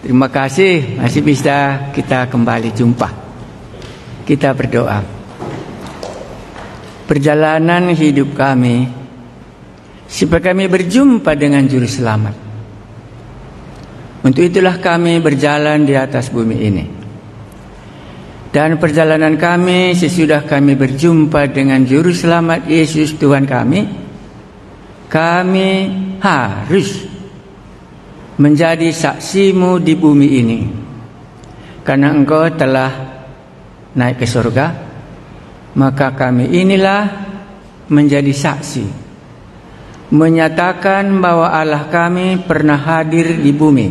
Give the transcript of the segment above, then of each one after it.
Terima kasih masih bisa kita kembali jumpa. Kita berdoa. Perjalanan hidup kami supaya kami berjumpa dengan Juru Selamat. Untuk itulah kami berjalan di atas bumi ini. Dan perjalanan kami sesudah kami berjumpa dengan Juru Selamat Yesus Tuhan kami harus menjadi saksimu di bumi ini. Karena Engkau telah naik ke surga, maka kami inilah menjadi saksi, menyatakan bahwa Allah kami pernah hadir di bumi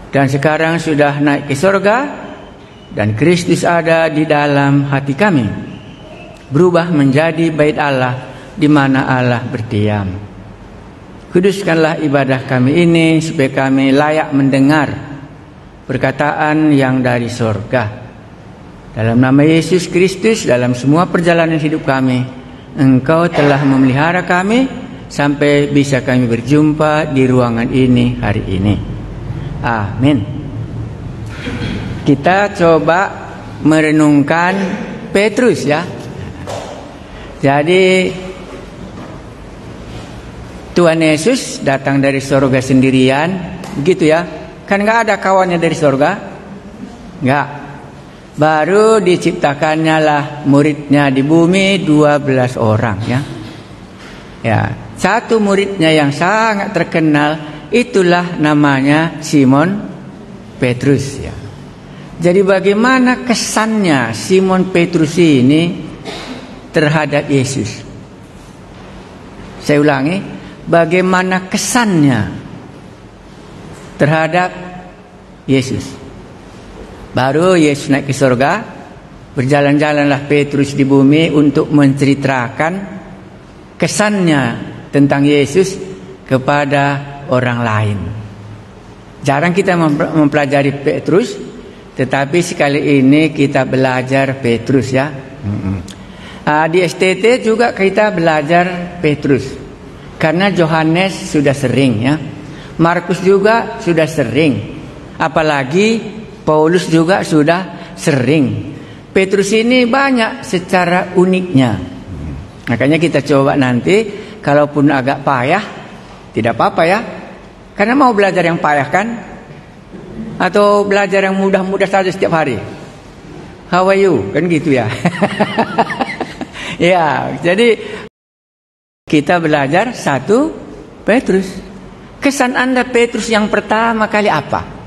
dan sekarang sudah naik ke surga, dan Kristus ada di dalam hati kami, berubah menjadi bait Allah di mana Allah berdiam. Kuduskanlah ibadah kami ini supaya kami layak mendengar perkataan yang dari surga. Dalam nama Yesus Kristus, dalam semua perjalanan hidup kami, Engkau telah memelihara kami sampai bisa kami berjumpa di ruangan ini hari ini. Amin. Kita coba merenungkan Petrus ya. Jadi Tuhan Yesus datang dari surga sendirian, begitu ya? Kan nggak ada kawannya dari surga, nggak. Baru diciptakannya lah muridnya di bumi 12 orang ya. Ya, satu muridnya yang sangat terkenal itulah namanya Simon Petrus ya. Jadi bagaimana kesannya Simon Petrus ini terhadap Yesus? Saya ulangi, bagaimana kesannya terhadap Yesus? Baru Yesus naik ke surga, berjalan-jalanlah Petrus di bumi untuk menceritakan kesannya tentang Yesus kepada orang lain. Jarang kita mempelajari Petrus, tetapi sekali ini kita belajar Petrus ya. Di STT juga kita belajar Petrus, karena Yohanes sudah sering ya, Markus juga sudah sering, apalagi Paulus juga sudah sering. Petrus ini banyak secara uniknya. Makanya kita coba nanti, kalaupun agak payah, tidak apa-apa ya. Karena mau belajar yang payah kan? Atau belajar yang mudah-mudah saja setiap hari? How are you? Kan gitu ya. Ya, jadi kita belajar 1 Petrus. Kesan Anda Petrus yang pertama kali apa?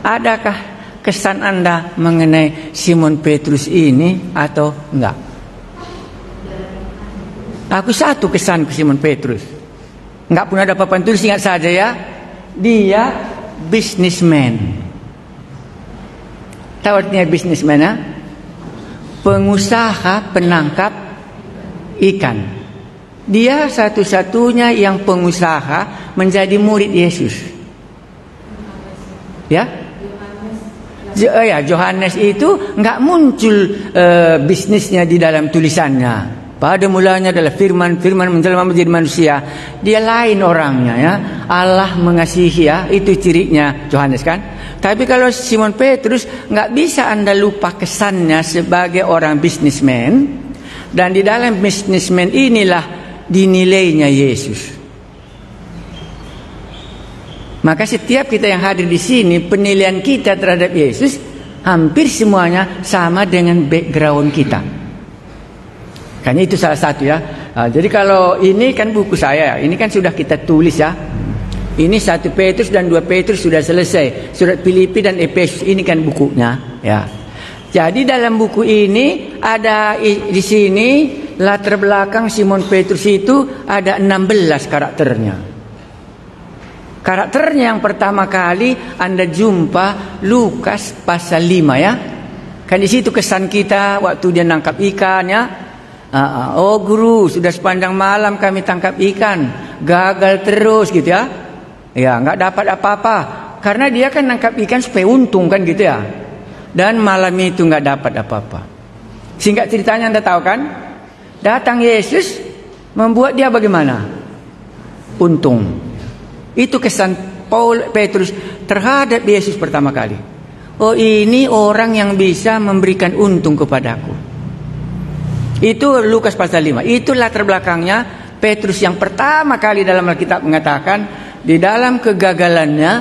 Adakah kesan Anda mengenai Simon Petrus ini atau enggak? Aku satu kesan ke Simon Petrus. Enggak pun ada papan tulis, ingat saja ya. Dia businessman. Tahu artinya businessman ya? Pengusaha penangkap ikan. Dia satu-satunya yang pengusaha menjadi murid Yesus. Ya? Yohanes itu enggak muncul bisnisnya di dalam tulisannya. Pada mulanya adalah firman menjelma menjadi manusia. Dia lain orangnya ya. Allah mengasihi ya, itu cirinya Yohanes kan. Tapi kalau Simon Petrus, enggak bisa Anda lupa kesannya sebagai orang bisnismen. Dan di dalam bisnismen inilah dinilainya Yesus. Maka setiap kita yang hadir di sini, penilaian kita terhadap Yesus hampir semuanya sama dengan background kita. Kan itu salah satu ya. Jadi kalau ini kan buku saya, ini kan sudah kita tulis ya. Ini 1 Petrus dan 2 Petrus sudah selesai. Surat Filipi dan Efesus ini kan bukunya ya. Jadi dalam buku ini ada di sini latar belakang Simon Petrus itu ada 16 karakternya. Karakternya yang pertama kali Anda jumpa Lukas pasal 5 ya. Kan di situ kesan kita waktu dia nangkap ikan ya. Oh guru, sudah sepanjang malam kami tangkap ikan, gagal terus gitu ya. Ya, enggak dapat apa-apa. Karena dia kan nangkap ikan supaya untung kan gitu ya. Dan malam itu enggak dapat apa-apa. Singkat ceritanya Anda tahu kan? Datang Yesus membuat dia bagaimana? Untung. Itu kesan Petrus terhadap Yesus pertama kali. Oh, ini orang yang bisa memberikan untung kepadaku. Itu Lukas pasal 5. Itu latar belakangnya Petrus yang pertama kali dalam Alkitab mengatakan, di dalam kegagalannya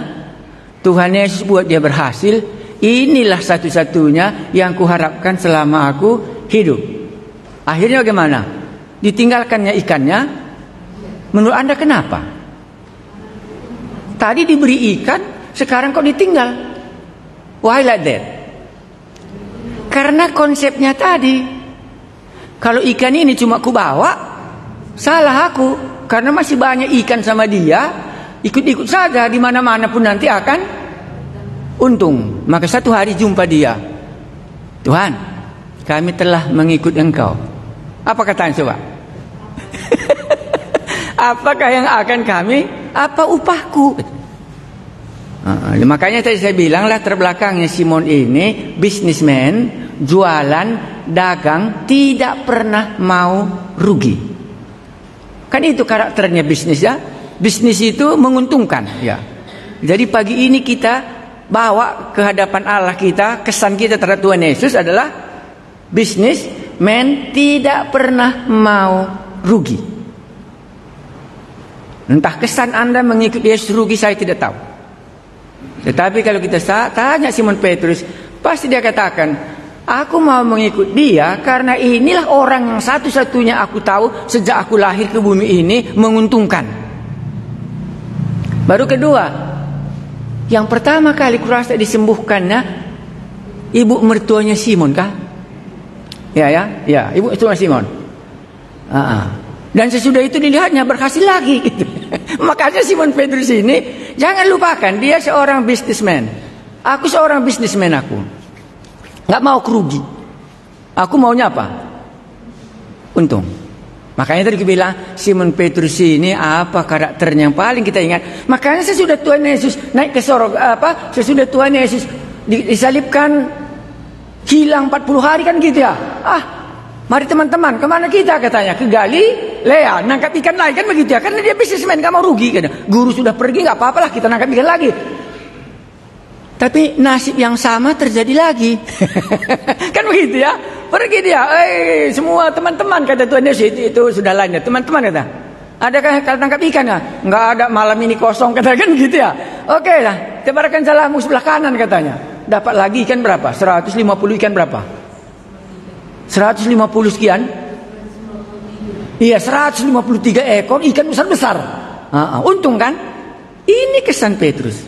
Tuhan Yesus buat dia berhasil. Inilah satu-satunya yang kuharapkan selama aku hidup. Akhirnya bagaimana? Ditinggalkannya ikannya. Menurut Anda kenapa? Tadi diberi ikan, sekarang kok ditinggal? Why like that? Karena konsepnya tadi, kalau ikan ini cuma ku bawa, salah aku. Karena masih banyak ikan sama dia, ikut-ikut saja di mana-mana pun nanti akan untung. Maka satu hari jumpa dia, Tuhan, kami telah mengikut Engkau. Apa katanya coba? Apakah yang akan kami? Apa upahku? Makanya tadi saya bilang latar belakangnya Simon ini bisnismen, jualan, dagang, tidak pernah mau rugi. Kan itu karakternya bisnis ya. Bisnis itu menguntungkan ya. Jadi pagi ini kita bawa ke hadapan Allah kita, kesan kita terhadap Tuhan Yesus adalah bisnismen tidak pernah mau rugi. Entah kesan Anda mengikuti Yesus rugi, saya tidak tahu. Tetapi kalau kita tanya Simon Petrus, pasti dia katakan, aku mau mengikut dia karena inilah orang yang satu-satunya aku tahu sejak aku lahir ke bumi ini menguntungkan. Baru kedua, yang pertama kali kurasa disembuhkannya ibu mertuanya Simon kah? Ya, ibu mertuanya Simon. Dan sesudah itu dilihatnya berhasil lagi gitu. Makanya Simon Petrus ini jangan lupakan, dia seorang bisnismen. Aku seorang bisnismen, aku nggak mau kerugi. Aku maunya apa? Untung. Makanya tadi aku bilang Simon Petrus ini apa karakternya yang paling kita ingat. Makanya sesudah Tuhan Yesus naik ke sorga, sesudah Tuhan Yesus disalibkan, hilang 40 hari kan gitu ya. Mari teman-teman, kemana kita katanya? Ke Galilea, nangkap ikan lagi kan begitu ya. Karena dia bisnismen, gak mau rugi kan. Guru sudah pergi, gak apa-apalah kita nangkap ikan lagi. Tapi nasib yang sama terjadi lagi. Kan begitu ya. Pergi dia, semua teman-teman kata Tuhan Yesus itu sudah lain ya. Teman-teman kata, adakah kalau tangkap ikan ya? Nggak ada, malam ini kosong kata kan gitu ya. Oke lah, tebarkan salahmu sebelah kanan katanya. Dapat lagi ikan berapa? 150 ikan berapa? 150 sekian. Iya, 153 ekor ikan besar-besar. Untung kan? Ini kesan Petrus.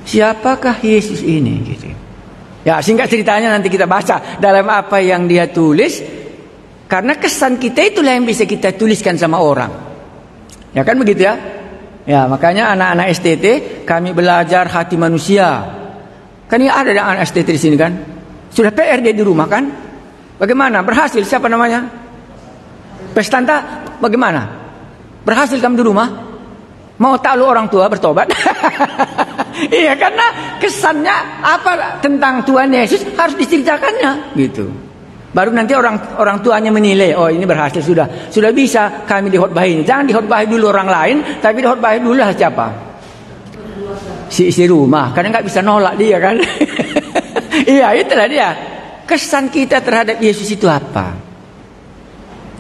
Siapakah Yesus ini gitu. Ya, singkat ceritanya nanti kita baca dalam apa yang dia tulis. Karena kesan kita itulah yang bisa kita tuliskan sama orang. Ya kan begitu ya? Ya, makanya anak-anak STT kami belajar hati manusia. Kan ini ada anak STT di sini kan? Sudah PR dia di rumah kan? Bagaimana? Berhasil? Siapa namanya? Pestanta? Bagaimana? Berhasil kamu di rumah? Mau takluk orang tua bertobat? Iya, karena kesannya apa tentang Tuhan Yesus harus diceritakannya gitu. Baru nanti orang tuanya menilai, oh ini berhasil sudah bisa kami dihotbahin. Jangan dihotbahin dulu orang lain, tapi dihotbahin dulu lah siapa? Si isi rumah, karena nggak bisa nolak dia kan. Iya, itulah dia. Kesan kita terhadap Yesus itu apa?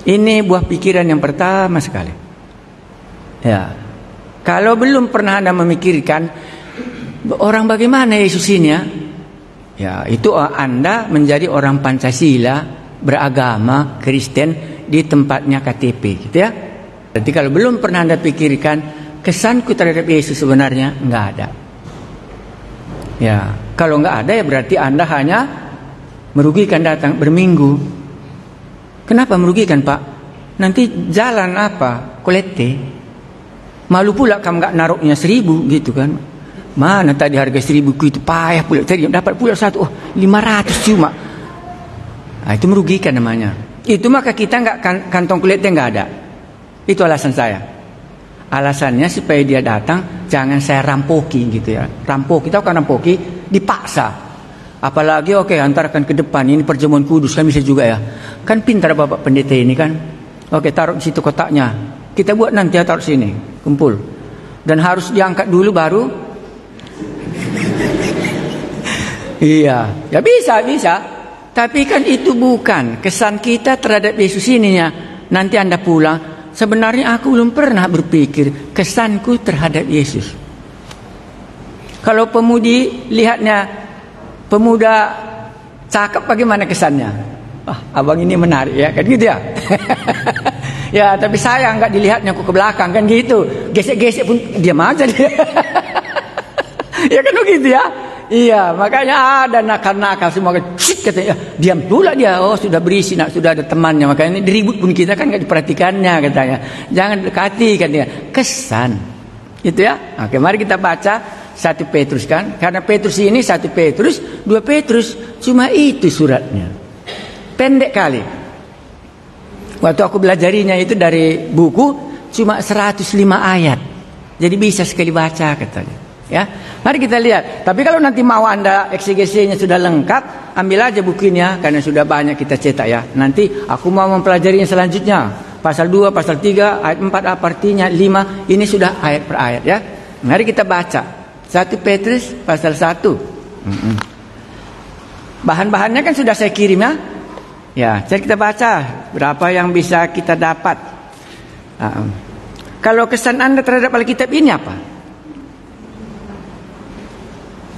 Ini buah pikiran yang pertama sekali. Ya, kalau belum pernah Anda memikirkan orang bagaimana Yesus ini ya, itu Anda menjadi orang Pancasila, beragama Kristen di tempatnya KTP, gitu ya. Jadi kalau belum pernah Anda pikirkan kesanku terhadap Yesus sebenarnya nggak ada. Ya, kalau nggak ada ya berarti Anda hanya merugikan datang berminggu. Kenapa merugikan Pak? Nanti jalan apa? Kolete. Malu pula kamu nggak naruhnya 1.000 gitu kan? Mana tadi harga 1.000 itu payah pula. Tadi dapat pula 500 cuma. Nah, itu merugikan namanya. Itu maka kita nggak kantong kulitnya nggak ada. Itu alasan saya. Alasannya supaya dia datang jangan saya rampoki gitu ya. Rampoki, tahu kan rampoki? Dipaksa. Apalagi antarkan ke depan ini perjamuan kudus kan bisa juga ya. Kan pintar Bapak pendeta ini kan. Taruh di situ kotaknya. Kita buat nanti ya taruh sini, kumpul. Dan harus diangkat dulu baru Iya, ya bisa. Tapi kan itu bukan kesan kita terhadap Yesus ininya. Nanti Anda pulang, sebenarnya aku belum pernah berpikir kesanku terhadap Yesus. Kalau pemudi lihatnya pemuda cakep, bagaimana kesannya? Abang ini menarik ya, kan gitu ya. Ya, tapi sayang nggak dilihatnya aku ke belakang, kan gitu. Gesek-gesek pun diam aja dia. Ya kan begitu ya. Iya, makanya ada nakal-nakal semua katanya, diam pula dia. Oh, sudah berisi, sudah ada temannya. Makanya ini diribut pun kita kan nggak diperhatikannya katanya. Jangan dekati katanya. Kesan. Itu ya. Oke, mari kita baca 1 Petrus kan. Karena Petrus ini 1 Petrus, 2 Petrus, cuma itu suratnya. Pendek kali. Waktu aku belajarinya itu dari buku cuma 105 ayat. Jadi bisa sekali baca katanya. Ya, mari kita lihat. Tapi kalau nanti mau Anda eksegesinya sudah lengkap, ambil aja bukunya karena sudah banyak kita cetak ya. Nanti aku mau mempelajarinya selanjutnya. Pasal 2, pasal 3, ayat 4 apa artinya, 5, ini sudah ayat per ayat ya. Mari kita baca 1 Petrus pasal 1. Bahan-bahannya kan sudah saya kirim ya. Ya, jadi kita baca berapa yang bisa kita dapat. Kalau kesan Anda terhadap Alkitab ini apa?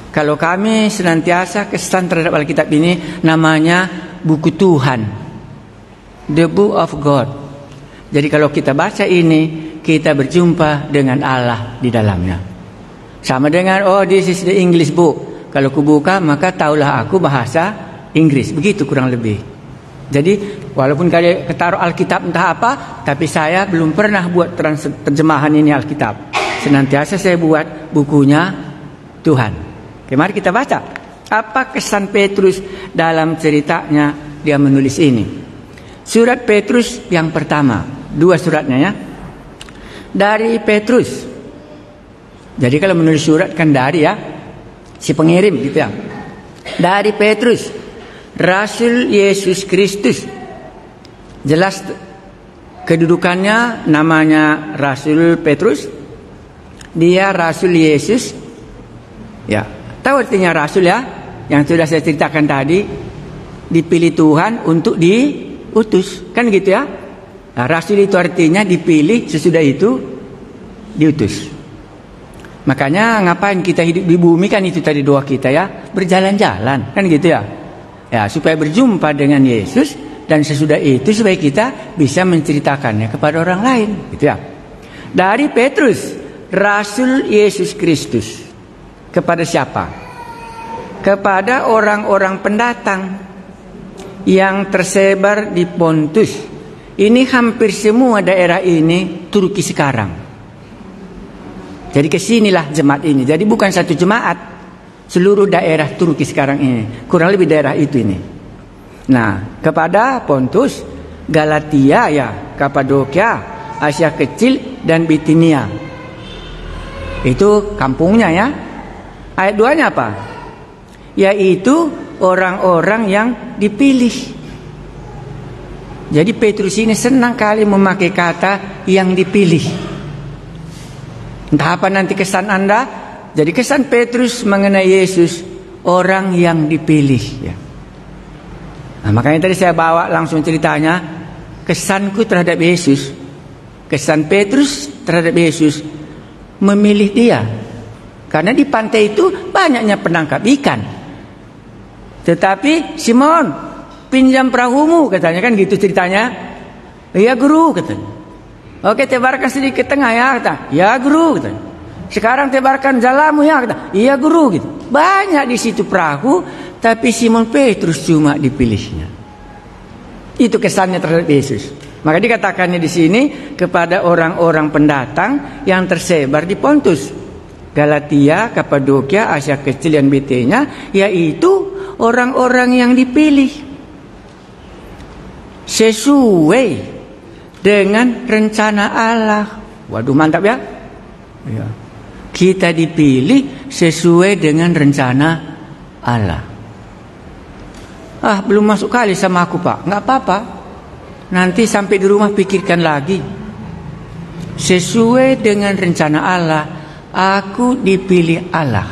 Kalau kami senantiasa kesan terhadap Alkitab ini namanya buku Tuhan, the book of God. Jadi kalau kita baca ini, kita berjumpa dengan Allah di dalamnya. Sama dengan this is the English book. Kalau aku buka maka taulah aku bahasa Inggris. Begitu kurang lebih. Jadi walaupun kalian ketaruh Alkitab entah apa, tapi saya belum pernah buat terjemahan ini Alkitab. Senantiasa saya buat bukunya Tuhan. Oke, mari kita baca. Apa kesan Petrus dalam ceritanya dia menulis ini? Surat Petrus yang pertama, 2 suratnya ya. Dari Petrus. Jadi kalau menulis surat kan dari ya, si pengirim gitu ya. Dari Petrus, Rasul Yesus Kristus. Jelas kedudukannya, namanya Rasul Petrus. Dia Rasul Yesus. Ya. Tahu artinya rasul ya? Yang sudah saya ceritakan tadi, dipilih Tuhan untuk diutus. Kan gitu ya? Nah, rasul itu artinya dipilih, sesudah itu diutus. Makanya ngapain kita hidup di bumi, kan itu tadi doa kita ya, berjalan-jalan, kan gitu ya? Ya, supaya berjumpa dengan Yesus, dan sesudah itu supaya kita bisa menceritakannya kepada orang lain, gitu ya. Dari Petrus, Rasul Yesus Kristus. Kepada siapa? Kepada orang-orang pendatang yang tersebar di Pontus. Ini hampir semua daerah ini Turki sekarang. Jadi kesinilah jemaat ini. Jadi bukan satu jemaat, seluruh daerah Turki sekarang ini. Kurang lebih daerah itu ini. Nah, kepada Pontus, Galatia ya, Kapadokia, Asia Kecil dan Bitinia. Itu kampungnya ya. Ayat 2-nya apa? Yaitu orang-orang yang dipilih. Jadi Petrus ini senang kali memakai kata yang dipilih. Entah apa nanti kesan Anda. Jadi kesan Petrus mengenai Yesus, orang yang dipilih ya. Nah, makanya tadi saya bawa langsung ceritanya. Kesanku terhadap Yesus, kesan Petrus terhadap Yesus, memilih dia. Karena di pantai itu banyaknya penangkap ikan. Tetapi Simon, pinjam perahumu katanya, kan gitu ceritanya. Iya guru katanya. Oke, tebarkan sedikit ke tengah ya kata. Ya guru katanya. Sekarang tebarkan jalamu ya kata. Iya guru gitu. Banyak di situ perahu, tapi Simon Petrus cuma dipilihnya. Itu kesannya terhadap Yesus. Maka dikatakannya di sini kepada orang-orang pendatang yang tersebar di Pontus, Galatia, Kapadokia, Asia Kecil dan Bitinia, yaitu orang-orang yang dipilih sesuai dengan rencana Allah. Waduh, mantap ya. Ya. Kita dipilih sesuai dengan rencana Allah. Belum masuk kali sama aku Pak. Nggak apa-apa. Nanti sampai di rumah pikirkan lagi. Sesuai dengan rencana Allah, aku dipilih Allah.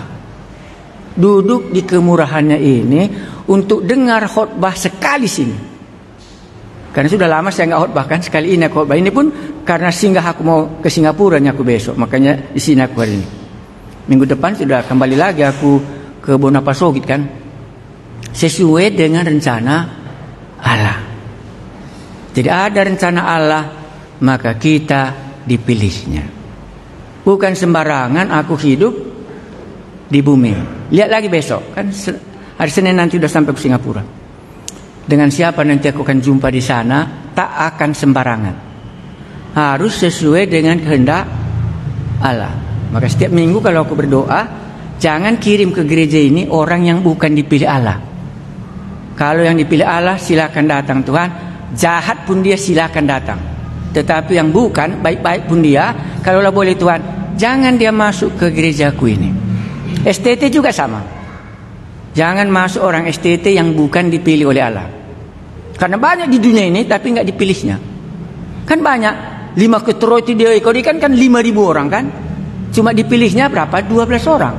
duduk di kemurahannya ini untuk dengar khotbah sekali sini. Karena sudah lama saya nggak khotbah kan, sekali ini aku khotbah. Ini pun karena singgah aku mau ke Singapura nih aku besok, makanya di sini aku hari ini. Minggu depan sudah kembali lagi aku ke Bonapasogit kan, sesuai dengan rencana Allah. Jadi ada rencana Allah, maka kita dipilihnya. Bukan sembarangan aku hidup di bumi. Lihat lagi besok kan, hari Senin nanti sudah sampai ke Singapura. Dengan siapa nanti aku akan jumpa di sana, tak akan sembarangan. Harus sesuai dengan kehendak Allah. Maka setiap minggu kalau aku berdoa, jangan kirim ke gereja ini orang yang bukan dipilih Allah. Kalau yang dipilih Allah silakan datang Tuhan, jahat pun dia silakan datang. Tetapi yang bukan, baik-baik pun dia, kalaulah boleh Tuhan, jangan dia masuk ke gerejaku ini. STT juga sama. Jangan masuk orang STT yang bukan dipilih oleh Allah. Karena banyak di dunia ini tapi nggak dipilihnya. Kan banyak, 5 ketero itu dia ikut kan 5.000 orang kan. Cuma dipilihnya berapa? 12 orang.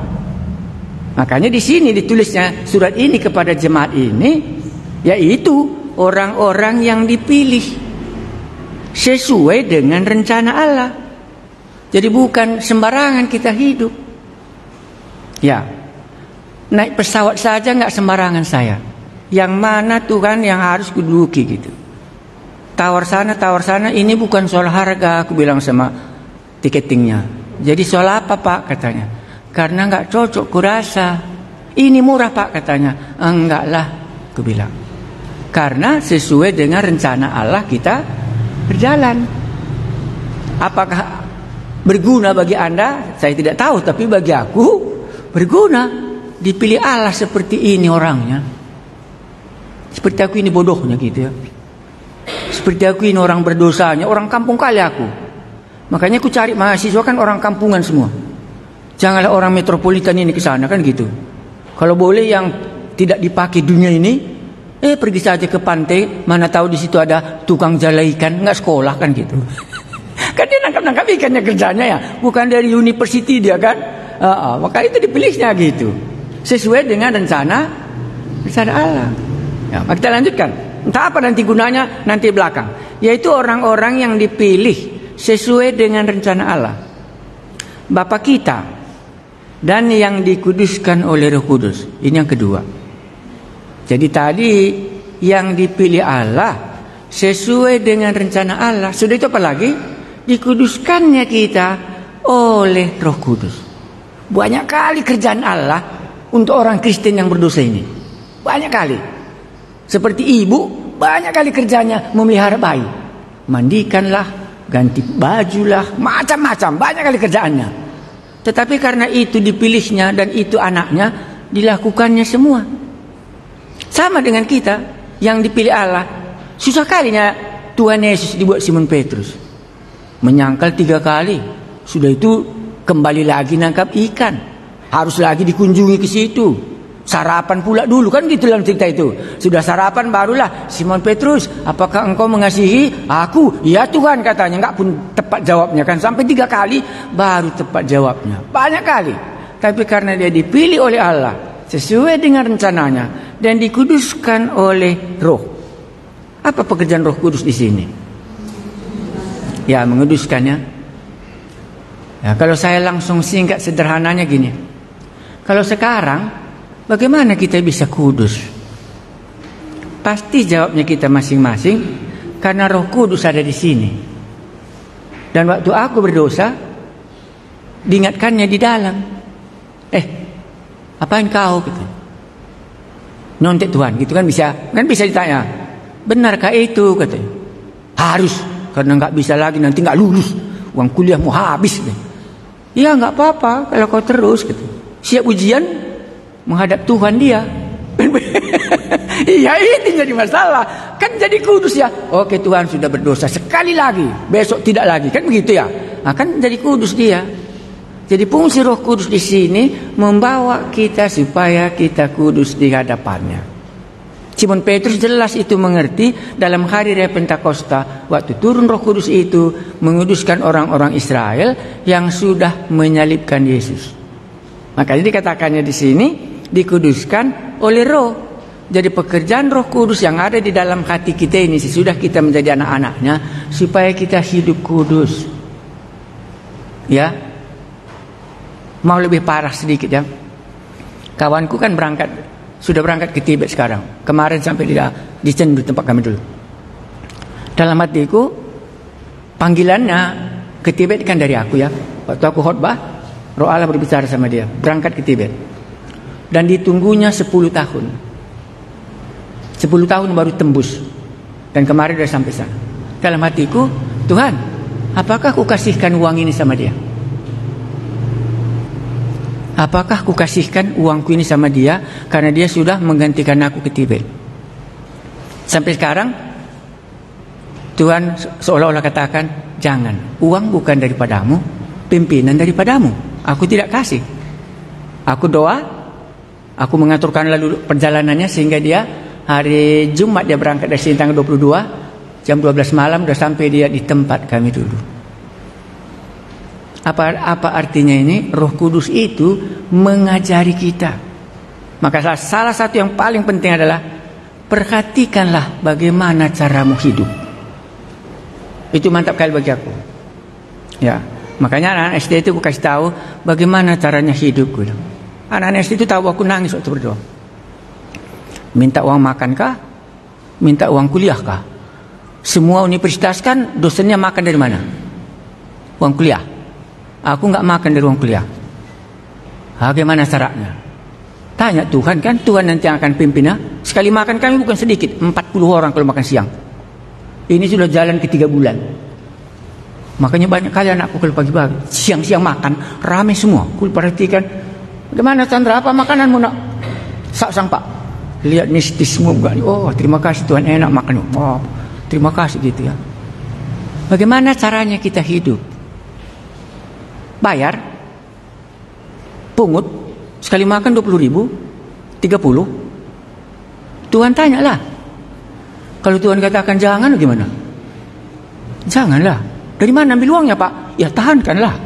Makanya di sini ditulisnya surat ini kepada jemaat ini, yaitu orang-orang yang dipilih sesuai dengan rencana Allah. Jadi bukan sembarangan kita hidup. Ya, naik pesawat saja nggak sembarangan saya. Yang mana Tuhan yang harus kududuki gitu. Tawar sana, ini bukan soal harga, aku bilang sama tiketingnya. Jadi soal apa Pak katanya? Karena nggak cocok kurasa. Ini murah Pak katanya. Enggak lah, aku bilang. Karena sesuai dengan rencana Allah kita berjalan. Apakah berguna bagi Anda? Saya tidak tahu, tapi bagi aku berguna. Dipilih Allah seperti ini orangnya. Seperti aku ini bodohnya gitu ya. Seperti aku ini orang berdosanya, orang kampung kali aku. Makanya aku cari mahasiswa kan orang kampungan semua. Janganlah orang metropolitan ini ke sana kan gitu. Kalau boleh yang tidak dipakai dunia ini, pergi saja ke pantai, mana tahu di situ ada tukang jala ikan, nggak sekolah kan gitu. Kan dia nangkap ikannya kerjanya ya, bukan dari university dia kan. Maka itu dipilihnya gitu. Sesuai dengan rencana Allah. Ya, maka kita lanjutkan. Entah apa nanti gunanya nanti belakang. Yaitu orang-orang yang dipilih sesuai dengan rencana Allah Bapa kita dan yang dikuduskan oleh Roh Kudus. Ini yang kedua. Jadi tadi yang dipilih Allah sesuai dengan rencana Allah. Sudah itu apa lagi? Dikuduskannya kita oleh Roh Kudus. Banyak kali kerjaan Allah untuk orang Kristen yang berdosa ini. Banyak kali. Seperti ibu, banyak kali kerjanya memelihara bayi. Mandikanlah, ganti bajulah, macam-macam, banyak kali kerjaannya. Tetapi karena itu dipilihnya dan itu anaknya, dilakukannya semua. Sama dengan kita yang dipilih Allah. Susah kalinya Tuhan Yesus dibuat Simon Petrus. Menyangkal 3 kali. Sudah itu kembali lagi nangkap ikan. Harus lagi dikunjungi ke situ. Sarapan pula dulu kan gitu dalam cerita itu. Sudah sarapan barulah Simon Petrus, apakah engkau mengasihi aku? Ya Tuhan katanya. Enggak pun tepat jawabnya kan. Sampai 3 kali baru tepat jawabnya. Banyak kali. Tapi karena dia dipilih oleh Allah sesuai dengan rencananya dan dikuduskan oleh Roh. Apa pekerjaan Roh Kudus di sini? Ya, menguduskannya. Ya, kalau saya langsung singkat sederhananya gini. Kalau sekarang bagaimana kita bisa kudus? Pasti jawabnya kita masing-masing karena Roh Kudus ada di sini. Dan waktu aku berdosa, diingatkannya di dalam. Apain kau gitu? Nyontek Tuhan gitu kan bisa ditanya. Benarkah itu katanya? Harus, karena nggak bisa lagi nanti nggak lulus. Uang kuliah mau habis. Iya nggak apa-apa kalau kau terus gitu. Siap ujian menghadap Tuhan dia. Iya ini jadi masalah. Kan jadi kudus ya. Oke Tuhan sudah berdosa sekali lagi, besok tidak lagi. Kan begitu ya. Nah, kan jadi kudus dia. Jadi fungsi Roh Kudus di sini membawa kita supaya kita kudus di hadapannya. Simon Petrus jelas itu mengerti dalam hari raya Pentakosta waktu turun Roh Kudus itu menguduskan orang-orang Israel yang sudah menyalibkan Yesus. Makanya dikatakannya di sini dikuduskan oleh Roh. Jadi pekerjaan Roh Kudus yang ada di dalam hati kita ini sesudah kita menjadi anak-anaknya, supaya kita hidup kudus. Ya, mau lebih parah sedikit ya. Kawanku kan sudah berangkat ke Tibet sekarang. Kemarin sampai di Cendu tempat kami dulu. Dalam hatiku, panggilannya ke Tibet kan dari aku ya. Waktu aku khotbah, Roh Allah berbicara sama dia, berangkat ke Tibet. Dan ditunggunya 10 tahun. 10 tahun baru tembus. Dan kemarin sudah sampai sana. Dalam hatiku, Tuhan, apakah aku kasihkan uang ini sama dia? Apakah aku kasihkan uangku ini sama dia karena dia sudah menggantikan aku ke Tibet? Sampai sekarang Tuhan seolah-olah katakan, jangan, uang bukan daripadamu, pimpinan daripadamu. Aku tidak kasih. Aku doa, aku mengaturkan lalu perjalanannya sehingga dia hari Jumat dia berangkat dari sini tanggal 22, jam 12 malam sudah sampai dia di tempat kami dulu. Apa artinya ini? Roh Kudus itu mengajari kita. Maka salah satu yang paling penting adalah perhatikanlah bagaimana caramu hidup. Itu mantap kali bagi aku. Ya, makanya anak SD itu aku kasih tahu bagaimana caranya hidup. Anak SD itu tahu aku nangis waktu berdoa. Minta uang makan kah? Minta uang kuliah kah? Semua universitas kan dosennya makan dari mana? Uang kuliah. Aku nggak makan dari uang kuliah. Bagaimana caranya? Tanya Tuhan kan, Tuhan nanti yang akan pimpinnya. Sekali makan kami bukan sedikit, 40 orang kalau makan siang. Ini sudah jalan ke 3 bulan. Makanya banyak kali anakku kalau pagi-pagi siang-siang makan ramai semua. Aku perhatikan, bagaimana Chandra, apa makananmu nak? Sang Pak, lihat mistis semua. Oh terima kasih Tuhan, enak makan. Oh terima kasih gitu ya. Bagaimana caranya kita hidup? Bayar, pungut, sekali makan 20.000, 30. Tuhan tanyalah. Kalau Tuhan katakan jangan, gimana? Janganlah. Dari mana ambil uangnya Pak? Ya tahankanlah.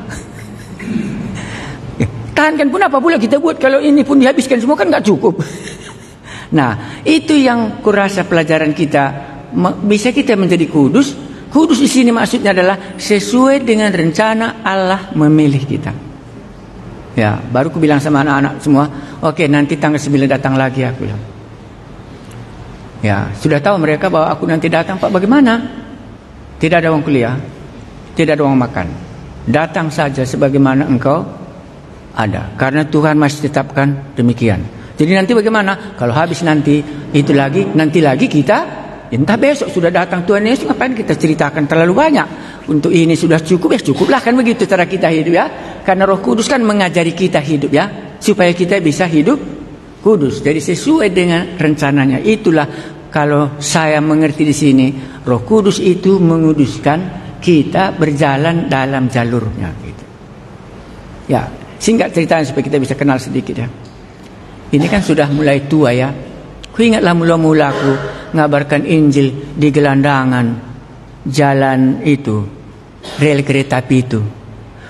Tahankan pun apa pula kita buat kalau ini pun dihabiskan semua kan nggak cukup. Nah itu yang kurasa pelajaran kita. Bisa kita menjadi kudus. Kudus di sini maksudnya adalah sesuai dengan rencana Allah memilih kita. Ya, baru aku bilang sama anak-anak semua, oke, nanti tanggal 9 datang lagi aku bilang. Ya, sudah tahu mereka bahwa aku nanti datang, Pak, bagaimana? Tidak ada uang kuliah, tidak ada uang makan. Datang saja sebagaimana engkau ada. Karena Tuhan masih tetapkan demikian. Jadi nanti bagaimana? Kalau habis nanti nanti lagi kita entah besok sudah datang Tuhan Yesus, ngapain kita ceritakan terlalu banyak? Untuk ini sudah cukup, ya cukuplah, kan begitu cara kita hidup ya. Karena Roh Kudus kan mengajari kita hidup ya, supaya kita bisa hidup kudus. Jadi sesuai dengan rencananya. Itulah kalau saya mengerti di sini, Roh Kudus itu menguduskan kita berjalan dalam jalurnya gitu. Ya, singkat ceritanya supaya kita bisa kenal sedikit ya. Ini kan sudah mulai tua ya. Ku ingatlah mula-mula aku ngabarkan Injil di gelandangan jalan itu, rel kereta api itu.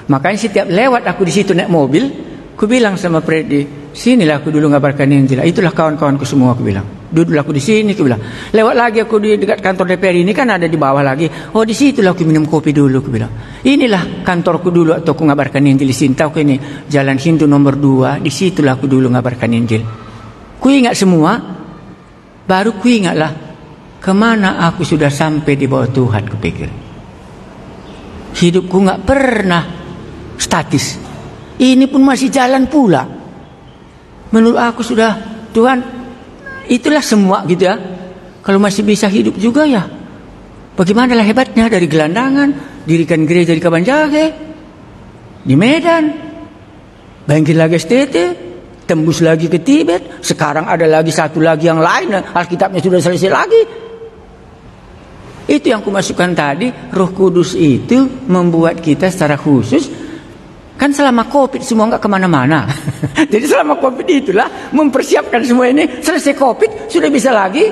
Makanya setiap lewat aku di situ naik mobil, ku bilang sama Freddy, sinilah aku dulu ngabarkan Injil. Itulah kawan-kawanku semua, aku bilang. Duduk aku di sini, aku bilang. Lewat lagi aku di dekat kantor DPR ini kan ada di bawah lagi. Oh di situlah aku minum kopi dulu, aku bilang. Inilah kantorku dulu atau aku ngabarkan Injil di sini. Tahu ini Jalan Hindu nomor 2, di situlah aku dulu ngabarkan Injil. Ku ingat semua. Baru ku ingatlah kemana aku sudah sampai di bawah Tuhan, kupikir. Hidupku gak pernah statis. Ini pun masih jalan pula. Menurut aku sudah, Tuhan, itulah semua gitu ya. Kalau masih bisa hidup juga ya. Bagaimanalah hebatnya dari gelandangan, dirikan gereja di Kabanjahe, di Medan, bangkit lagi STT, tembus lagi ke Tibet, sekarang ada lagi satu lagi yang lain, Alkitabnya sudah selesai lagi. Itu yang kumasukkan tadi, Roh Kudus itu membuat kita secara khusus, kan selama COVID semua nggak kemana-mana. Jadi selama COVID itulah mempersiapkan semua ini, selesai COVID sudah bisa lagi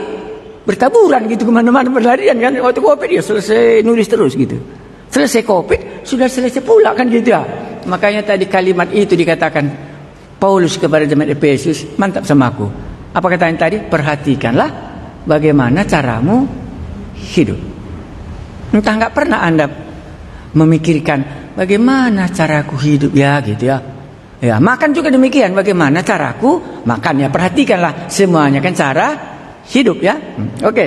bertaburan gitu kemana-mana, berlarian kan. Waktu COVID ya selesai nulis terus gitu. Selesai COVID sudah selesai pula kan gitu ya. Makanya tadi kalimat itu dikatakan, Paulus kepada jemaat Efesus, mantap sama aku. Apa katanya tadi? Perhatikanlah bagaimana caramu hidup. Entah nggak pernah Anda memikirkan bagaimana caraku hidup ya gitu ya. Ya, makan juga demikian, bagaimana caraku makan ya. Perhatikanlah semuanya kan cara hidup ya. Oke.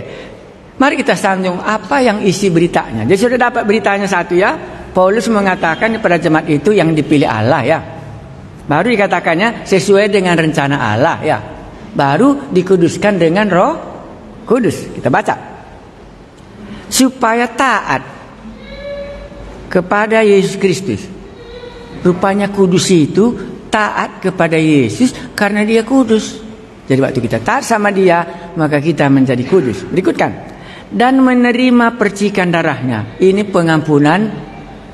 Mari kita sambung apa yang isi beritanya. Jadi sudah dapat beritanya satu ya. Paulus mengatakan kepada jemaat itu yang dipilih Allah ya. Baru dikatakannya sesuai dengan rencana Allah ya. Baru dikuduskan dengan Roh Kudus. Kita baca. Supaya taat kepada Yesus Kristus. Rupanya kudus itu taat kepada Yesus karena dia kudus. Jadi waktu kita taat sama dia, maka kita menjadi kudus. Berikutkan. Dan menerima percikan darahnya. Ini pengampunan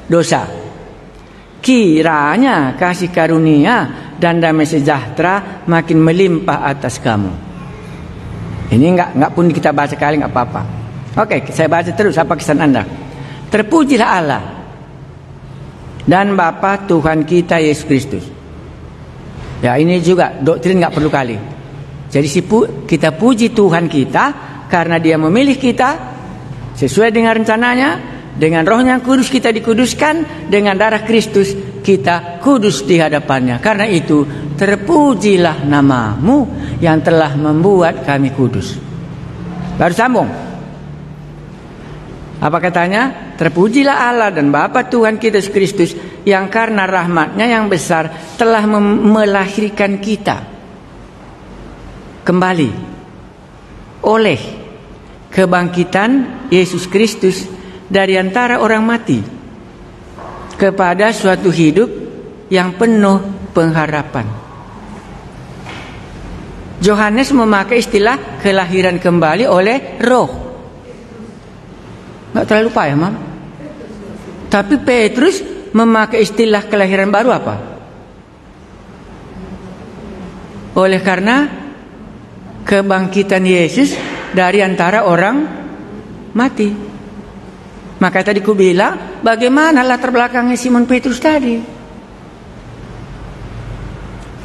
dosa. Kiranya kasih karunia dan damai sejahtera makin melimpah atas kamu. Ini enggak pun kita baca kali enggak apa-apa. Oke, saya baca terus apa kesan Anda. Terpujilah Allah dan Bapa Tuhan kita Yesus Kristus. Ya, ini juga doktrin enggak perlu kali. Jadi kita puji Tuhan kita karena Dia memilih kita sesuai dengan rencananya. Dengan Rohnya yang kudus kita dikuduskan, dengan darah Kristus kita kudus di hadapannya. Karena itu terpujilah namamu yang telah membuat kami kudus. Baru sambung. Apa katanya? Terpujilah Allah dan Bapa Tuhan kita Yesus Kristus yang karena rahmat-Nya yang besar telah melahirkan kita kembali oleh kebangkitan Yesus Kristus dari antara orang mati kepada suatu hidup yang penuh pengharapan. Yohanes memakai istilah kelahiran kembali oleh Roh. Nggak terlalu payah, Mam. Tapi Petrus memakai istilah kelahiran baru apa? Oleh karena kebangkitan Yesus dari antara orang mati. Maka tadi ku bilang, bagaimana latar belakangnya Simon Petrus tadi?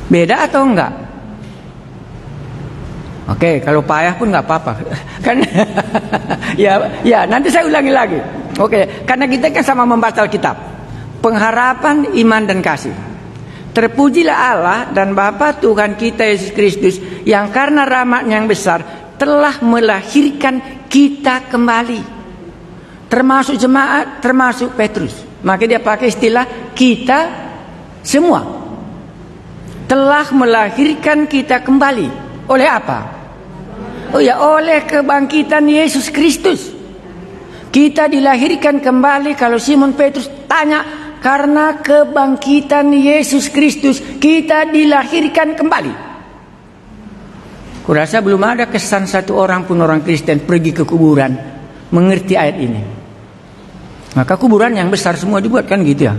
Beda atau enggak? Oke, kalau payah pun enggak apa-apa. Kan ya, nanti saya ulangi lagi. Oke, karena kita kan sama membaca Alkitab. Pengharapan, iman dan kasih. Terpujilah Allah dan Bapa Tuhan kita Yesus Kristus yang karena rahmat-Nya yang besar telah melahirkan kita kembali. Termasuk jemaat, termasuk Petrus. Maka dia pakai istilah kita semua. Telah melahirkan kita kembali. Oleh apa? Oh ya, oleh kebangkitan Yesus Kristus. Kita dilahirkan kembali. Kalau Simon Petrus tanya, karena kebangkitan Yesus Kristus kita dilahirkan kembali. Kurasa belum ada kesan satu orang pun orang Kristen pergi ke kuburan mengerti ayat ini. Maka kuburan yang besar semua dibuatkan gitu ya.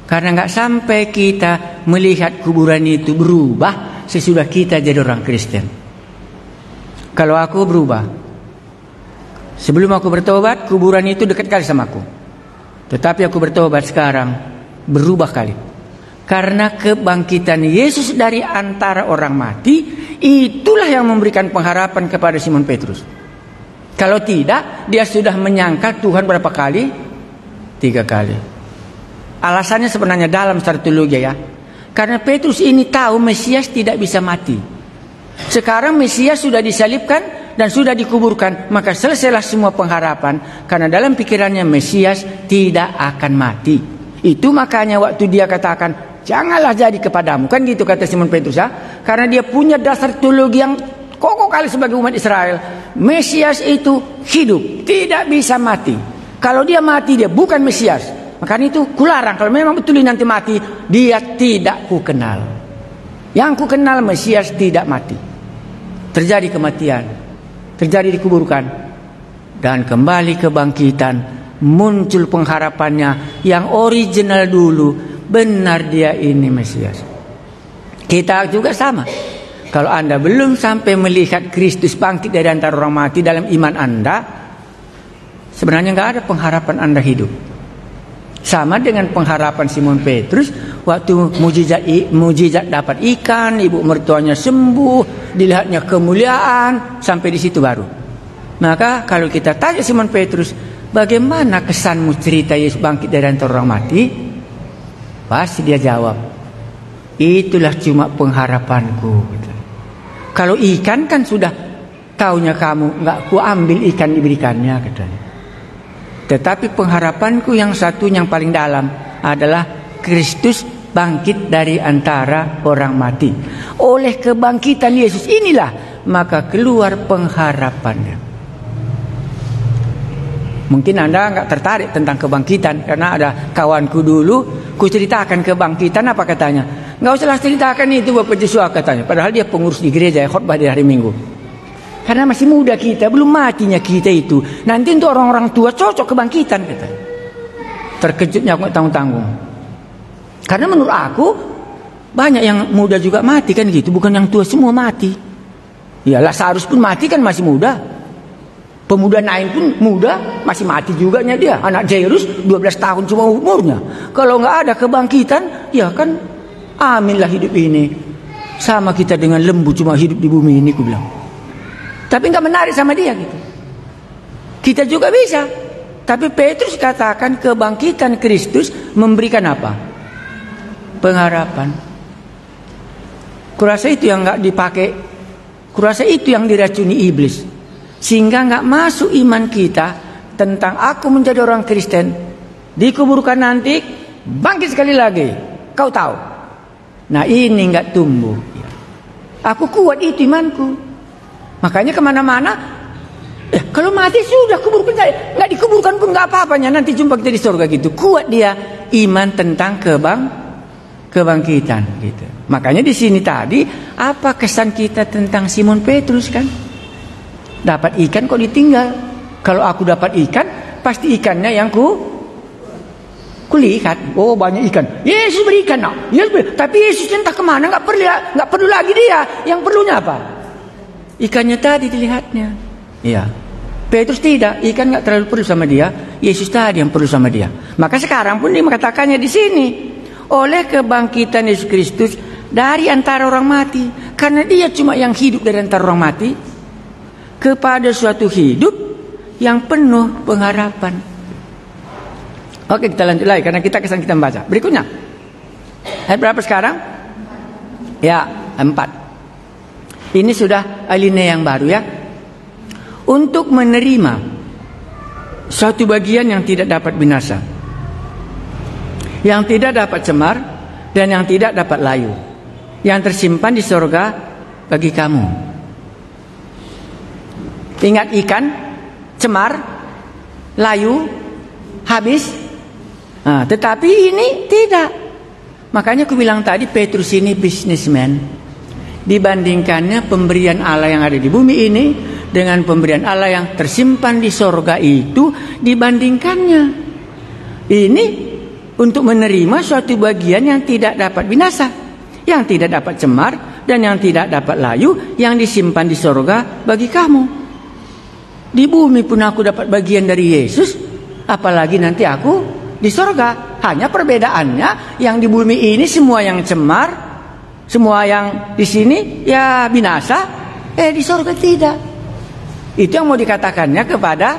Karena nggak sampai kita melihat kuburan itu berubah sesudah kita jadi orang Kristen. Kalau aku berubah, sebelum aku bertobat, kuburan itu dekat kali sama aku. Tetapi aku bertobat sekarang, berubah kali. Karena kebangkitan Yesus dari antara orang mati, itulah yang memberikan pengharapan kepada Simon Petrus. Kalau tidak, dia sudah menyangkal Tuhan berapa kali? 3 kali. Alasannya sebenarnya dalam secara teologi ya. Karena Petrus ini tahu Mesias tidak bisa mati. Sekarang Mesias sudah disalibkan dan sudah dikuburkan, maka selesailah semua pengharapan. Karena dalam pikirannya Mesias tidak akan mati. Itu makanya waktu dia katakan, janganlah jadi kepadamu. Kan gitu kata Simon Petrus ya. Karena dia punya dasar teologi yang kokoh kali sebagai umat Israel. Mesias itu hidup, tidak bisa mati. Kalau dia mati, dia bukan Mesias. Makanya itu kularang. Kalau memang betul nanti mati, dia tidak kukenal. Yang kukenal Mesias tidak mati. Terjadi kematian, terjadi dikuburkan, dan kembali kebangkitan. Muncul pengharapannya yang original dulu. Benar dia ini Mesias. Kita juga sama. Kalau Anda belum sampai melihat Kristus bangkit dari antara orang mati dalam iman Anda, sebenarnya nggak ada pengharapan Anda hidup. Sama dengan pengharapan Simon Petrus waktu mujizat dapat ikan, ibu mertuanya sembuh, dilihatnya kemuliaan, sampai di situ baru. Maka kalau kita tanya Simon Petrus, bagaimana kesanmu cerita Yesus bangkit dari antara orang mati? Pasti dia jawab, itulah cuma pengharapanku. Kalau ikan kan sudah taunya kamu, nggak ku ambil ikan diberikannya, katanya. Tetapi pengharapanku yang satu yang paling dalam adalah Kristus bangkit dari antara orang mati. Oleh kebangkitan Yesus inilah maka keluar pengharapannya. Mungkin Anda nggak tertarik tentang kebangkitan karena ada kawanku dulu, ku ceritakan kebangkitan, apa katanya? Nggak usah ceritakan itu Bapak Joshua, katanya. Padahal dia pengurus di gereja, khotbah di hari Minggu. Karena masih muda kita, belum matinya kita itu. Nanti untuk orang-orang tua cocok kebangkitan, katanya. Terkejutnya aku nggak tanggung-tanggung. Karena menurut aku banyak yang muda juga mati kan gitu, bukan yang tua semua mati. Iyalah, Lazarus pun mati kan masih muda. Pemuda Nain pun muda, masih mati juga dia. Anak Jairus 12 tahun cuma umurnya. Kalau nggak ada kebangkitan, ya kan aminlah hidup ini. Sama kita dengan lembu cuma hidup di bumi ini, ku bilang. Tapi nggak menarik sama dia gitu. Kita juga bisa. Tapi Petrus katakan kebangkitan Kristus memberikan apa? Pengharapan. Kurasa itu yang nggak dipakai. Kurasa itu yang diracuni iblis. Sehingga nggak masuk iman kita tentang aku menjadi orang Kristen, dikuburkan nanti, bangkit sekali lagi. Kau tahu? Nah ini nggak tumbuh. Aku kuat itu imanku. Makanya kemana-mana, kalau mati sudah kuburkan saya, nggak dikuburkan pun nggak apa-apanya. Nanti jumpa kita di surga gitu. Kuat dia iman tentang kebangkitan gitu. Makanya di sini tadi apa kesan kita tentang Simon Petrus kan? Dapat ikan kok ditinggal. Kalau aku dapat ikan, pasti ikannya yang kulihat. Oh banyak ikan. Yesus berikan, no. Yesus, tapi Yesus entah kemana, nggak perlu lagi dia. Yang perlunya apa? Ikannya tadi dilihatnya. Iya. Petrus tidak, ikan nggak terlalu perlu sama dia. Yesus tadi yang perlu sama dia. Maka sekarang pun dia mengatakannya di sini. Oleh kebangkitan Yesus Kristus dari antara orang mati, karena dia cuma yang hidup dari antara orang mati, kepada suatu hidup yang penuh pengharapan. Oke, kita lanjut lagi karena kita kesan kita membaca. Berikutnya. Ayat berapa sekarang? Ya, 4. Ini sudah alinea yang baru ya. Untuk menerima suatu bagian yang tidak dapat binasa, yang tidak dapat cemar, dan yang tidak dapat layu, yang tersimpan di sorga bagi kamu. Ingat ikan, cemar, layu, habis. Nah, tetapi ini tidak. Makanya aku bilang tadi Petrus ini businessman. Dibandingkannya pemberian Allah yang ada di bumi ini dengan pemberian Allah yang tersimpan di sorga itu, dibandingkannya. Ini untuk menerima suatu bagian yang tidak dapat binasa, yang tidak dapat cemar, dan yang tidak dapat layu, yang disimpan di sorga bagi kamu. Di bumi pun aku dapat bagian dari Yesus, apalagi nanti aku di sorga. Hanya perbedaannya yang di bumi ini semua yang cemar, semua yang di sini ya binasa, di sorga tidak. Itu yang mau dikatakannya kepada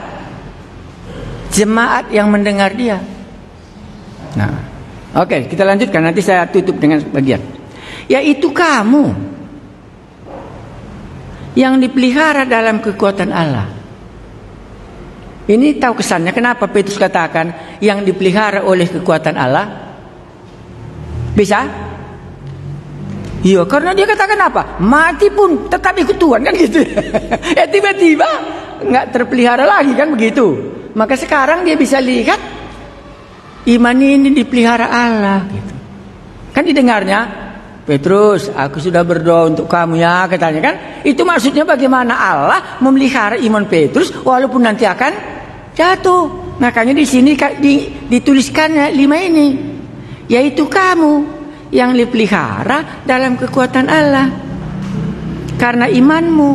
jemaat yang mendengar dia. Nah, oke, kita lanjutkan, nanti saya tutup dengan bagian. Yaitu kamu yang dipelihara dalam kekuatan Allah. Ini tahu kesannya kenapa Petrus katakan yang dipelihara oleh kekuatan Allah? Bisa? Iya, karena dia katakan apa? Mati pun tetap ikut Tuhan kan gitu. Tiba-tiba nggak terpelihara lagi kan begitu. Maka sekarang dia bisa lihat iman ini dipelihara Allah gitu. Kan didengarnya, Petrus, aku sudah berdoa untuk kamu ya, katanya kan. Itu maksudnya bagaimana Allah memelihara iman Petrus walaupun nanti akan jatuh. Makanya di sini dituliskannya 5 ini, yaitu kamu yang dipelihara dalam kekuatan Allah karena imanmu.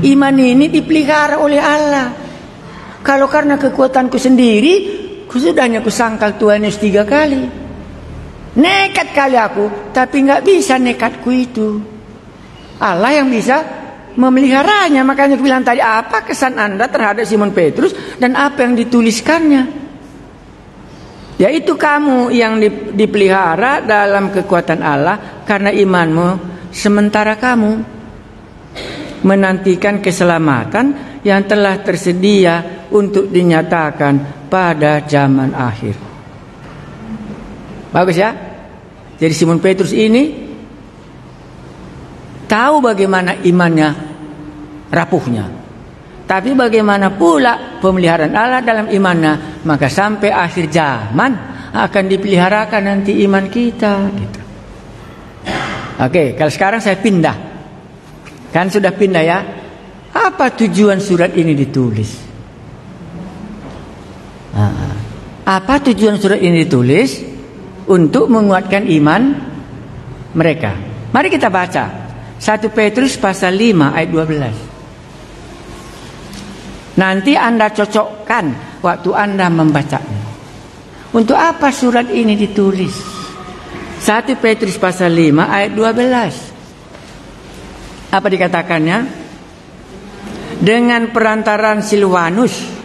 Iman ini dipelihara oleh Allah. Kalau karena kekuatanku sendiri, sudahnya kusangkal Tuhan Yesus 3 kali. Nekat kali aku, tapi nggak bisa nekatku itu. Allah yang bisa memeliharanya. Makanya aku bilang tadi, apa kesan Anda terhadap Simon Petrus dan apa yang dituliskannya? Yaitu kamu yang dipelihara dalam kekuatan Allah karena imanmu, sementara kamu menantikan keselamatan yang telah tersedia untuk dinyatakan pada zaman akhir. Bagus ya? Jadi Simon Petrus ini tahu bagaimana imannya rapuhnya, tapi bagaimana pula pemeliharaan Allah dalam imannya, maka sampai akhir zaman akan dipeliharakan nanti iman kita gitu. Oke, kalau sekarang saya pindah. Kan sudah pindah ya. Apa tujuan surat ini ditulis? Apa tujuan surat ini ditulis? Untuk menguatkan iman mereka. Mari kita baca 1 Petrus pasal 5 ayat 12. Nanti Anda cocokkan waktu Anda membacanya. Untuk apa surat ini ditulis? 1 Petrus pasal 5 ayat 12. Apa dikatakannya? Dengan perantaraan Silwanus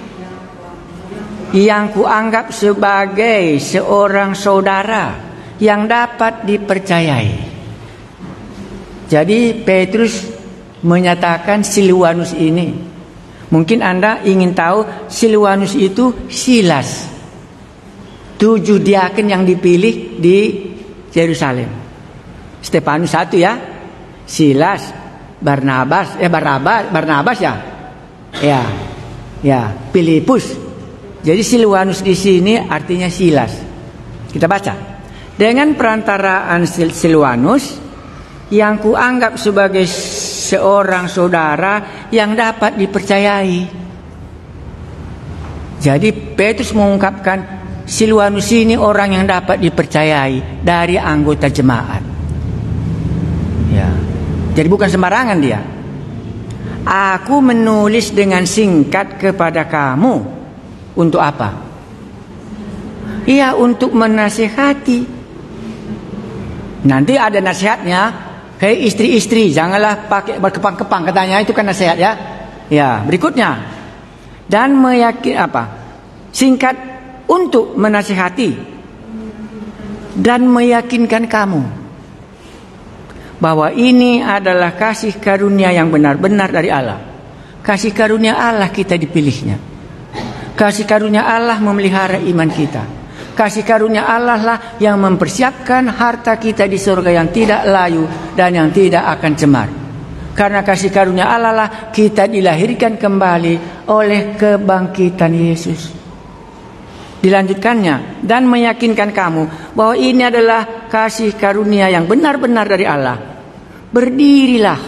yang kuanggap sebagai seorang saudara yang dapat dipercayai. Jadi Petrus menyatakan Silwanus ini. Mungkin Anda ingin tahu Silwanus itu Silas, 7 diaken yang dipilih di Yerusalem. Stefanus 1 ya, Silas, Barnabas ya, Filipus. Jadi Silwanus di sini artinya Silas. Kita baca. Dengan perantaraan Silwanus yang kuanggap sebagai seorang saudara yang dapat dipercayai. Jadi Petrus mengungkapkan Silwanus ini orang yang dapat dipercayai dari anggota jemaat. Ya. Jadi bukan sembarangan dia. Aku menulis dengan singkat kepada kamu. Untuk apa? Iya, untuk menasihati. Nanti ada nasihatnya. Hei istri-istri, janganlah pakai berkepang-kepang, katanya itu kan nasihat ya. Ya, berikutnya. Dan singkat untuk menasihati dan meyakinkan kamu bahwa ini adalah kasih karunia yang benar-benar dari Allah. Kasih karunia Allah kita dipilihnya. Kasih karunia Allah memelihara iman kita. Kasih karunia Allah lah yang mempersiapkan harta kita di surga yang tidak layu dan yang tidak akan cemar. Karena kasih karunia Allah lah kita dilahirkan kembali oleh kebangkitan Yesus. Dilanjutkannya, dan meyakinkan kamu bahwa ini adalah kasih karunia yang benar-benar dari Allah. Berdirilah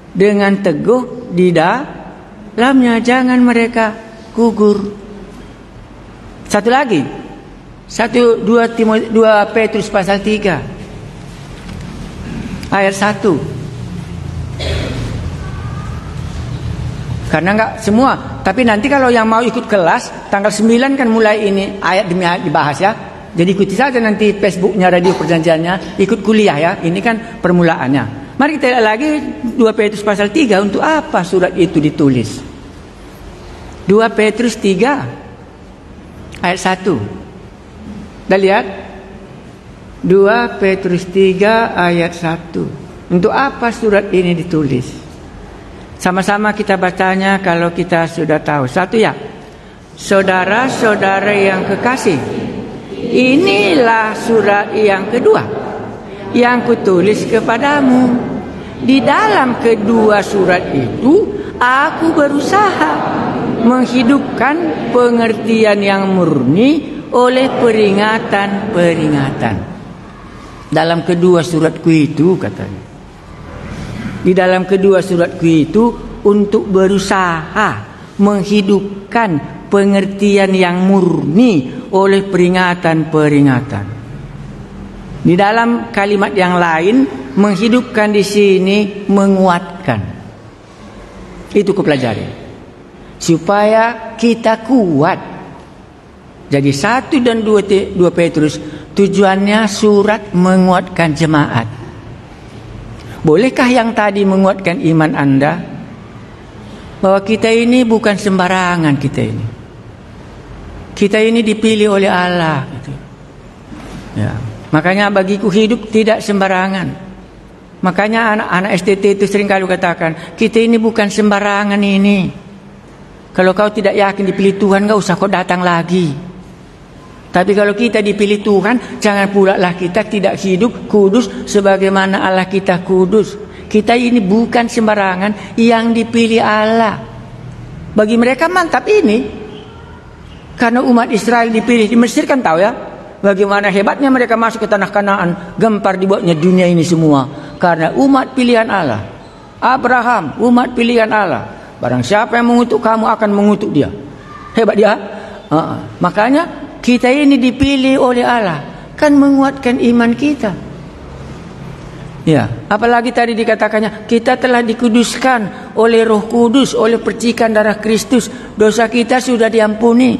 dengan teguh di dalamnya, jangan mereka gugur. Satu lagi, 2 Petrus pasal 3 ayat 1. Karena enggak semua, tapi nanti kalau yang mau ikut kelas tanggal 9 kan mulai ini ayat demi ayat dibahas ya. Jadi ikuti saja nanti Facebooknya Radio Perjanjiannya, ikut kuliah ya. Ini kan permulaannya. Mari kita lihat lagi 2 Petrus pasal 3. Untuk apa surat itu ditulis? 2 Petrus 3 ayat 1. Dah lihat? 2 Petrus 3 ayat 1. Untuk apa surat ini ditulis? Sama-sama kita bacanya kalau kita sudah tahu. 1 ya. Saudara-saudara yang kekasih, inilah surat yang kedua yang kutulis kepadamu. Di dalam kedua surat itu aku berusaha menghidupkan pengertian yang murni oleh peringatan-peringatan. Dalam kedua suratku itu, katanya, di dalam kedua suratku itu untuk berusaha menghidupkan pengertian yang murni oleh peringatan-peringatan. Di dalam kalimat yang lain, menghidupkan di sini menguatkan. Itu kupelajari. Supaya kita kuat. Jadi 1 dan 2 Petrus tujuannya surat menguatkan jemaat. Bolehkah yang tadi menguatkan iman Anda? Bahwa kita ini bukan sembarangan, kita ini dipilih oleh Allah gitu. Ya, makanya bagiku hidup tidak sembarangan. Makanya anak-anak STT itu sering kali katakan, kita ini bukan sembarangan ini. Kalau kau tidak yakin dipilih Tuhan, gak usah kau datang lagi. Tapi kalau kita dipilih Tuhan, jangan pula lah kita tidak hidup kudus sebagaimana Allah kita kudus. Kita ini bukan sembarangan, yang dipilih Allah. Bagi mereka mantap ini, karena umat Israel dipilih di Mesir, kan tahu ya bagaimana hebatnya mereka masuk ke tanah Kanaan, gempar dibuatnya dunia ini semua karena umat pilihan Allah. Abraham, umat pilihan Allah. Barang siapa yang mengutuk kamu akan mengutuk dia. Hebat dia. Makanya kita ini dipilih oleh Allah, kan menguatkan iman kita. Ya, apalagi tadi dikatakannya kita telah dikuduskan oleh Roh Kudus, oleh percikan darah Kristus, dosa kita sudah diampuni.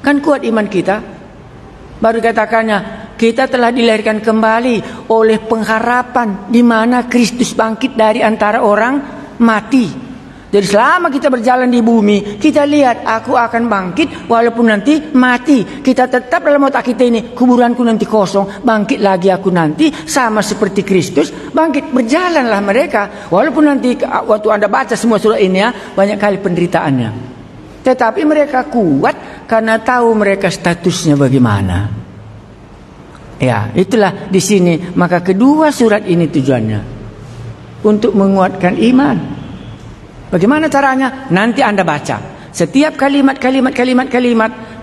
Kan kuat iman kita. Baru katakannya kita telah dilahirkan kembali oleh pengharapan di mana Kristus bangkit dari antara orang mati. Jadi selama kita berjalan di bumi, kita lihat aku akan bangkit walaupun nanti mati. Kita tetap dalam otak kita ini, kuburanku nanti kosong, bangkit lagi aku nanti sama seperti Kristus bangkit. Berjalanlah mereka walaupun nanti waktu Anda baca semua surat ini ya, banyak kali penderitaannya. Tetapi mereka kuat karena tahu mereka statusnya bagaimana. Ya, itulah di sini. Maka kedua surat ini tujuannya untuk menguatkan iman. Bagaimana caranya? Nanti Anda baca setiap kalimat.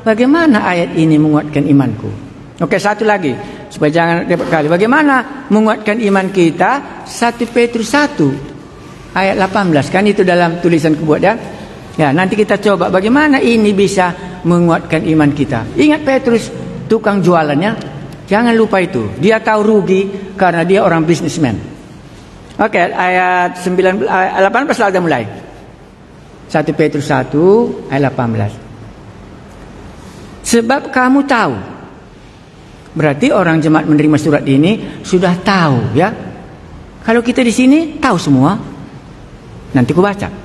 Bagaimana ayat ini menguatkan imanku? Oke, satu lagi supaya jangan repot kali. Bagaimana menguatkan iman kita? 1 Petrus 1 ayat 18. Kan itu dalam tulisan kubuat ya. Ya, nanti kita coba bagaimana ini bisa menguatkan iman kita. Ingat Petrus, tukang jualannya. Jangan lupa itu. Dia tahu rugi karena dia orang bisnismen. Oke, ayat 18 sudah mulai. 1 Petrus 1 ayat 18. Sebab kamu tahu. Berarti orang jemaat menerima surat ini sudah tahu ya. Kalau kita di sini tahu semua. Nanti ku baca.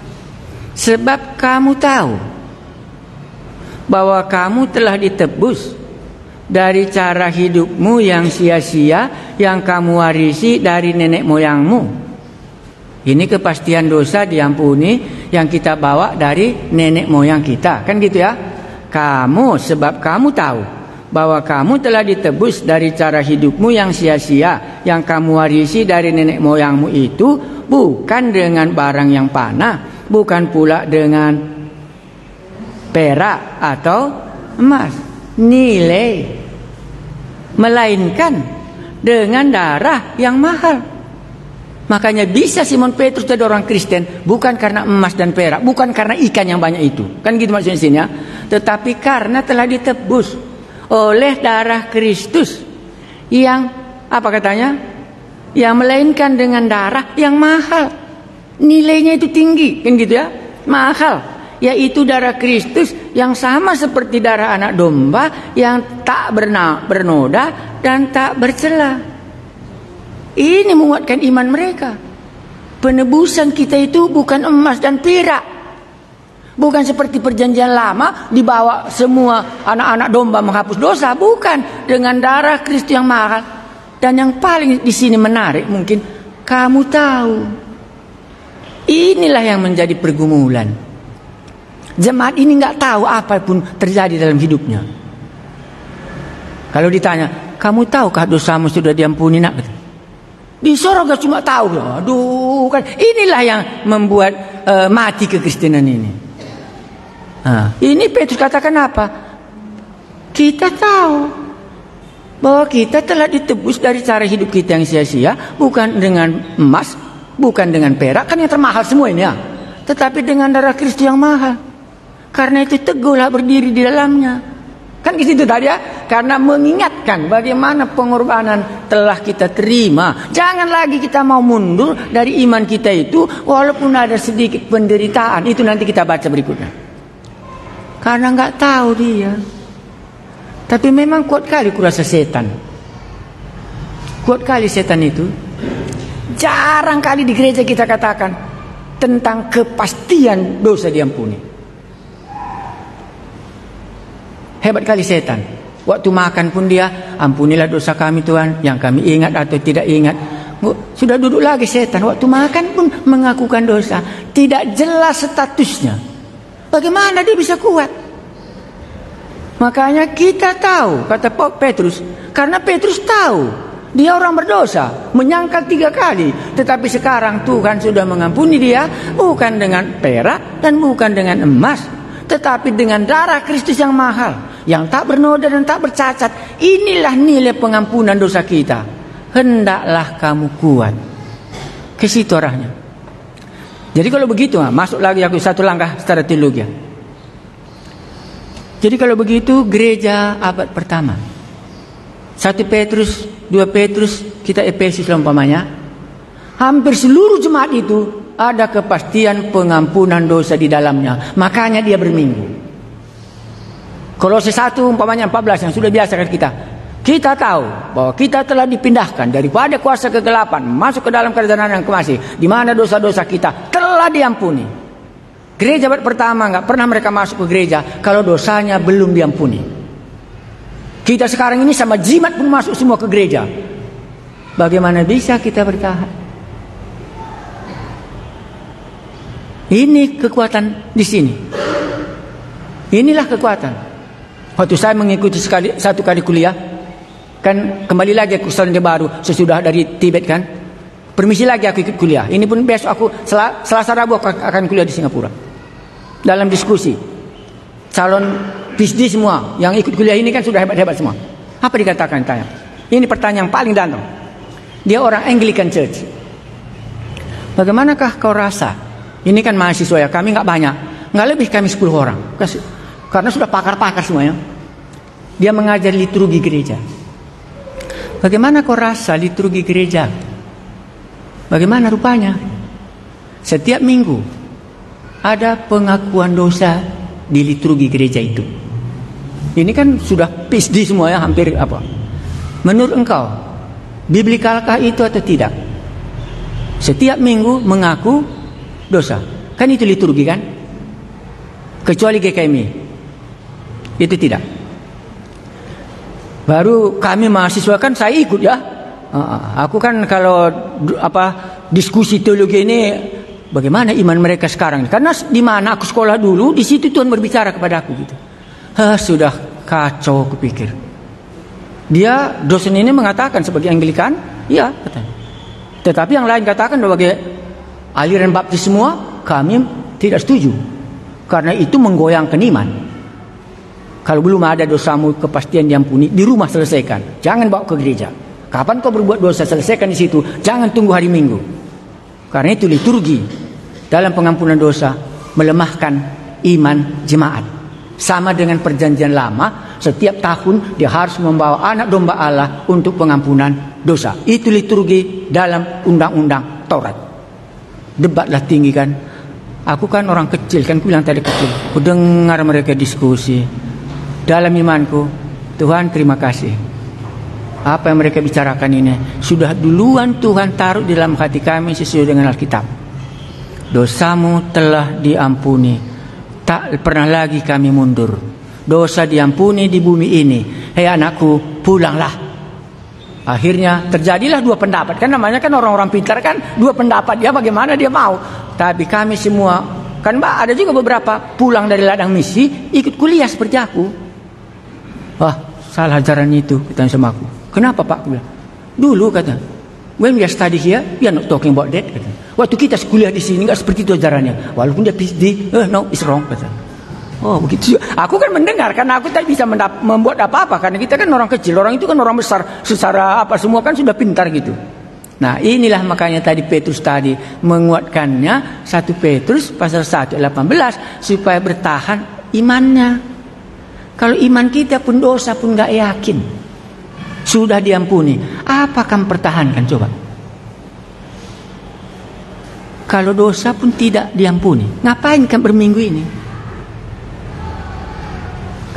Sebab kamu tahu bahwa kamu telah ditebus dari cara hidupmu yang sia-sia yang kamu warisi dari nenek moyangmu. Ini kepastian dosa diampuni yang kita bawa dari nenek moyang kita. Kan gitu ya. Sebab kamu tahu bahwa kamu telah ditebus dari cara hidupmu yang sia-sia yang kamu warisi dari nenek moyangmu itu bukan dengan barang yang panah, bukan pula dengan perak atau emas, nilai, melainkan dengan darah yang mahal. Makanya bisa Simon Petrus jadi orang Kristen bukan karena emas dan perak, bukan karena ikan yang banyak itu. Kan gitu maksudnya sini ya. Tetapi karena telah ditebus oleh darah Kristus yang apa katanya? Yang melainkan dengan darah yang mahal. Nilainya itu tinggi, kan gitu ya? Mahal. Yaitu darah Kristus yang sama seperti darah anak domba yang tak bernoda dan tak bercela. Ini menguatkan iman mereka. Penebusan kita itu bukan emas dan perak. Bukan seperti perjanjian lama dibawa semua anak-anak domba menghapus dosa. Bukan, dengan darah Kristus yang mahal. Dan yang paling di sini menarik mungkin kamu tahu. Inilah yang menjadi pergumulan. Jemaat ini nggak tahu apapun terjadi dalam hidupnya. Kalau ditanya, kamu tahukah dosamu sudah diampuni nak? Di sorga cuma tahu. Aduh, kan inilah yang membuat mati kekristenan ini. Ini Petrus katakan apa? Kita tahu bahwa kita telah ditebus dari cara hidup kita yang sia-sia, bukan dengan emas, bukan dengan perak, kan yang termahal semua ini ya. Tetapi dengan darah Kristus yang mahal. Karena itu teguhlah berdiri di dalamnya. Kan di situ tadi ya, karena mengingatkan bagaimana pengorbanan telah kita terima. Jangan lagi kita mau mundur dari iman kita itu walaupun ada sedikit penderitaan. Itu nanti kita baca berikutnya. Karena nggak tahu dia. Tapi memang kuat kali kurasa setan. Kuat kali setan itu. Jarang kali di gereja kita katakan tentang kepastian dosa diampuni. Hebat kali setan. Waktu makan pun dia, ampunilah dosa kami Tuhan, yang kami ingat atau tidak ingat. Sudah duduk lagi setan, waktu makan pun mengakukan dosa. Tidak jelas statusnya. Bagaimana dia bisa kuat? Makanya kita tahu, kata Petrus, karena Petrus tahu dia orang berdosa, menyangkal 3 kali. Tetapi sekarang Tuhan sudah mengampuni dia, bukan dengan perak dan bukan dengan emas, tetapi dengan darah Kristus yang mahal, yang tak bernoda dan tak bercacat. Inilah nilai pengampunan dosa kita. Hendaklah kamu kuat. Ke situ arahnya. Jadi kalau begitu, masuk lagi aku satu langkah secara teologi. Jadi kalau begitu gereja abad pertama, 1 Petrus, 2 Petrus, kita Efesus umpamanya, hampir seluruh jemaat itu ada kepastian pengampunan dosa di dalamnya. Makanya dia berminggu. Kolose 1 umpamanya 14 yang sudah biasa kan kita tahu bahwa kita telah dipindahkan daripada kuasa kegelapan masuk ke dalam kerajaan yang kekasih, di mana dosa-dosa kita telah diampuni. Gereja abad pertama nggak pernah mereka masuk ke gereja kalau dosanya belum diampuni. Kita sekarang ini sama jimat pun masuk semua ke gereja. Bagaimana bisa kita bertahan? Ini kekuatan di sini. Inilah kekuatan. Waktu saya mengikuti satu kali kuliah, kan kembali lagi aku Selandia Baru sesudah dari Tibet kan. Permisi lagi aku ikut kuliah. Ini pun besok aku Selasa Rabu aku akan kuliah di Singapura. Dalam diskusi calon PhD semua yang ikut kuliah ini kan sudah hebat-hebat semua. Apa dikatakan tanya? Ini pertanyaan paling danau. Dia orang Anglican Church. Bagaimanakah kau rasa? Ini kan mahasiswa ya, kami nggak banyak, nggak lebih kami 10 orang. Karena sudah pakar-pakar semuanya. Dia mengajar liturgi gereja. Bagaimana kau rasa liturgi gereja? Bagaimana rupanya? Setiap minggu ada pengakuan dosa di liturgi gereja itu. Ini kan sudah PhD semua ya, hampir apa. Menurut engkau, biblikalkah itu atau tidak? Setiap minggu mengaku dosa. Kan itu liturgi kan? Kecuali GKMI. Itu tidak. Baru kami mahasiswa kan saya ikut ya. Aku kan kalau diskusi teologi ini, bagaimana iman mereka sekarang? Karena di mana aku sekolah dulu, di situ Tuhan berbicara kepada aku gitu. Sudah kacau kupikir. Dia dosen ini mengatakan sebagai Anglikan, iya katanya. Tetapi yang lain katakan sebagai aliran baptis semua, kami tidak setuju. Karena itu menggoyangkan iman. Kalau belum ada dosamu kepastian diampuni, di rumah selesaikan. Jangan bawa ke gereja. Kapan kau berbuat dosa, selesaikan di situ. Jangan tunggu hari Minggu. Karena itu liturgi dalam pengampunan dosa melemahkan iman jemaat. Sama dengan perjanjian lama, setiap tahun dia harus membawa anak domba Allah untuk pengampunan dosa. Itu liturgi dalam undang-undang Taurat. Debatlah tinggi kan. Aku kan orang kecil, kan ku bilang tadi kecil. Ku dengar mereka diskusi. Dalam imanku, Tuhan terima kasih. Apa yang mereka bicarakan ini sudah duluan Tuhan taruh di dalam hati kami sesuai dengan Alkitab. Dosamu telah diampuni, tak pernah lagi kami mundur. Dosa diampuni di bumi ini. Hei anakku, pulanglah. Akhirnya terjadilah 2 pendapat. Kan namanya kan orang-orang pintar kan, 2 pendapat. Dia bagaimana dia mau. Tapi kami semua, kan Mbak ada juga beberapa pulang dari ladang misi ikut kuliah seperti aku. Wah, salah ajaran itu, katanya sama aku. Kenapa Pak? Aku bilang, dulu kata, when we are study here, we are not talking about that. Kata. Waktu kita kuliah di sini nggak seperti itu ajarannya. Walaupun dia PhD, no, it's wrong. Kata. Oh begitu. Aku kan mendengar karena aku tak bisa membuat apa-apa karena kita kan orang kecil, orang itu kan orang besar secara apa semua kan sudah pintar gitu. Nah inilah makanya tadi Petrus tadi menguatkannya 1 Petrus pasal 1 ayat 18 supaya bertahan imannya. Kalau iman kita pun dosa pun nggak yakin sudah diampuni, apa kamu pertahankan coba? Kalau dosa pun tidak diampuni, ngapain kamu berminggu ini?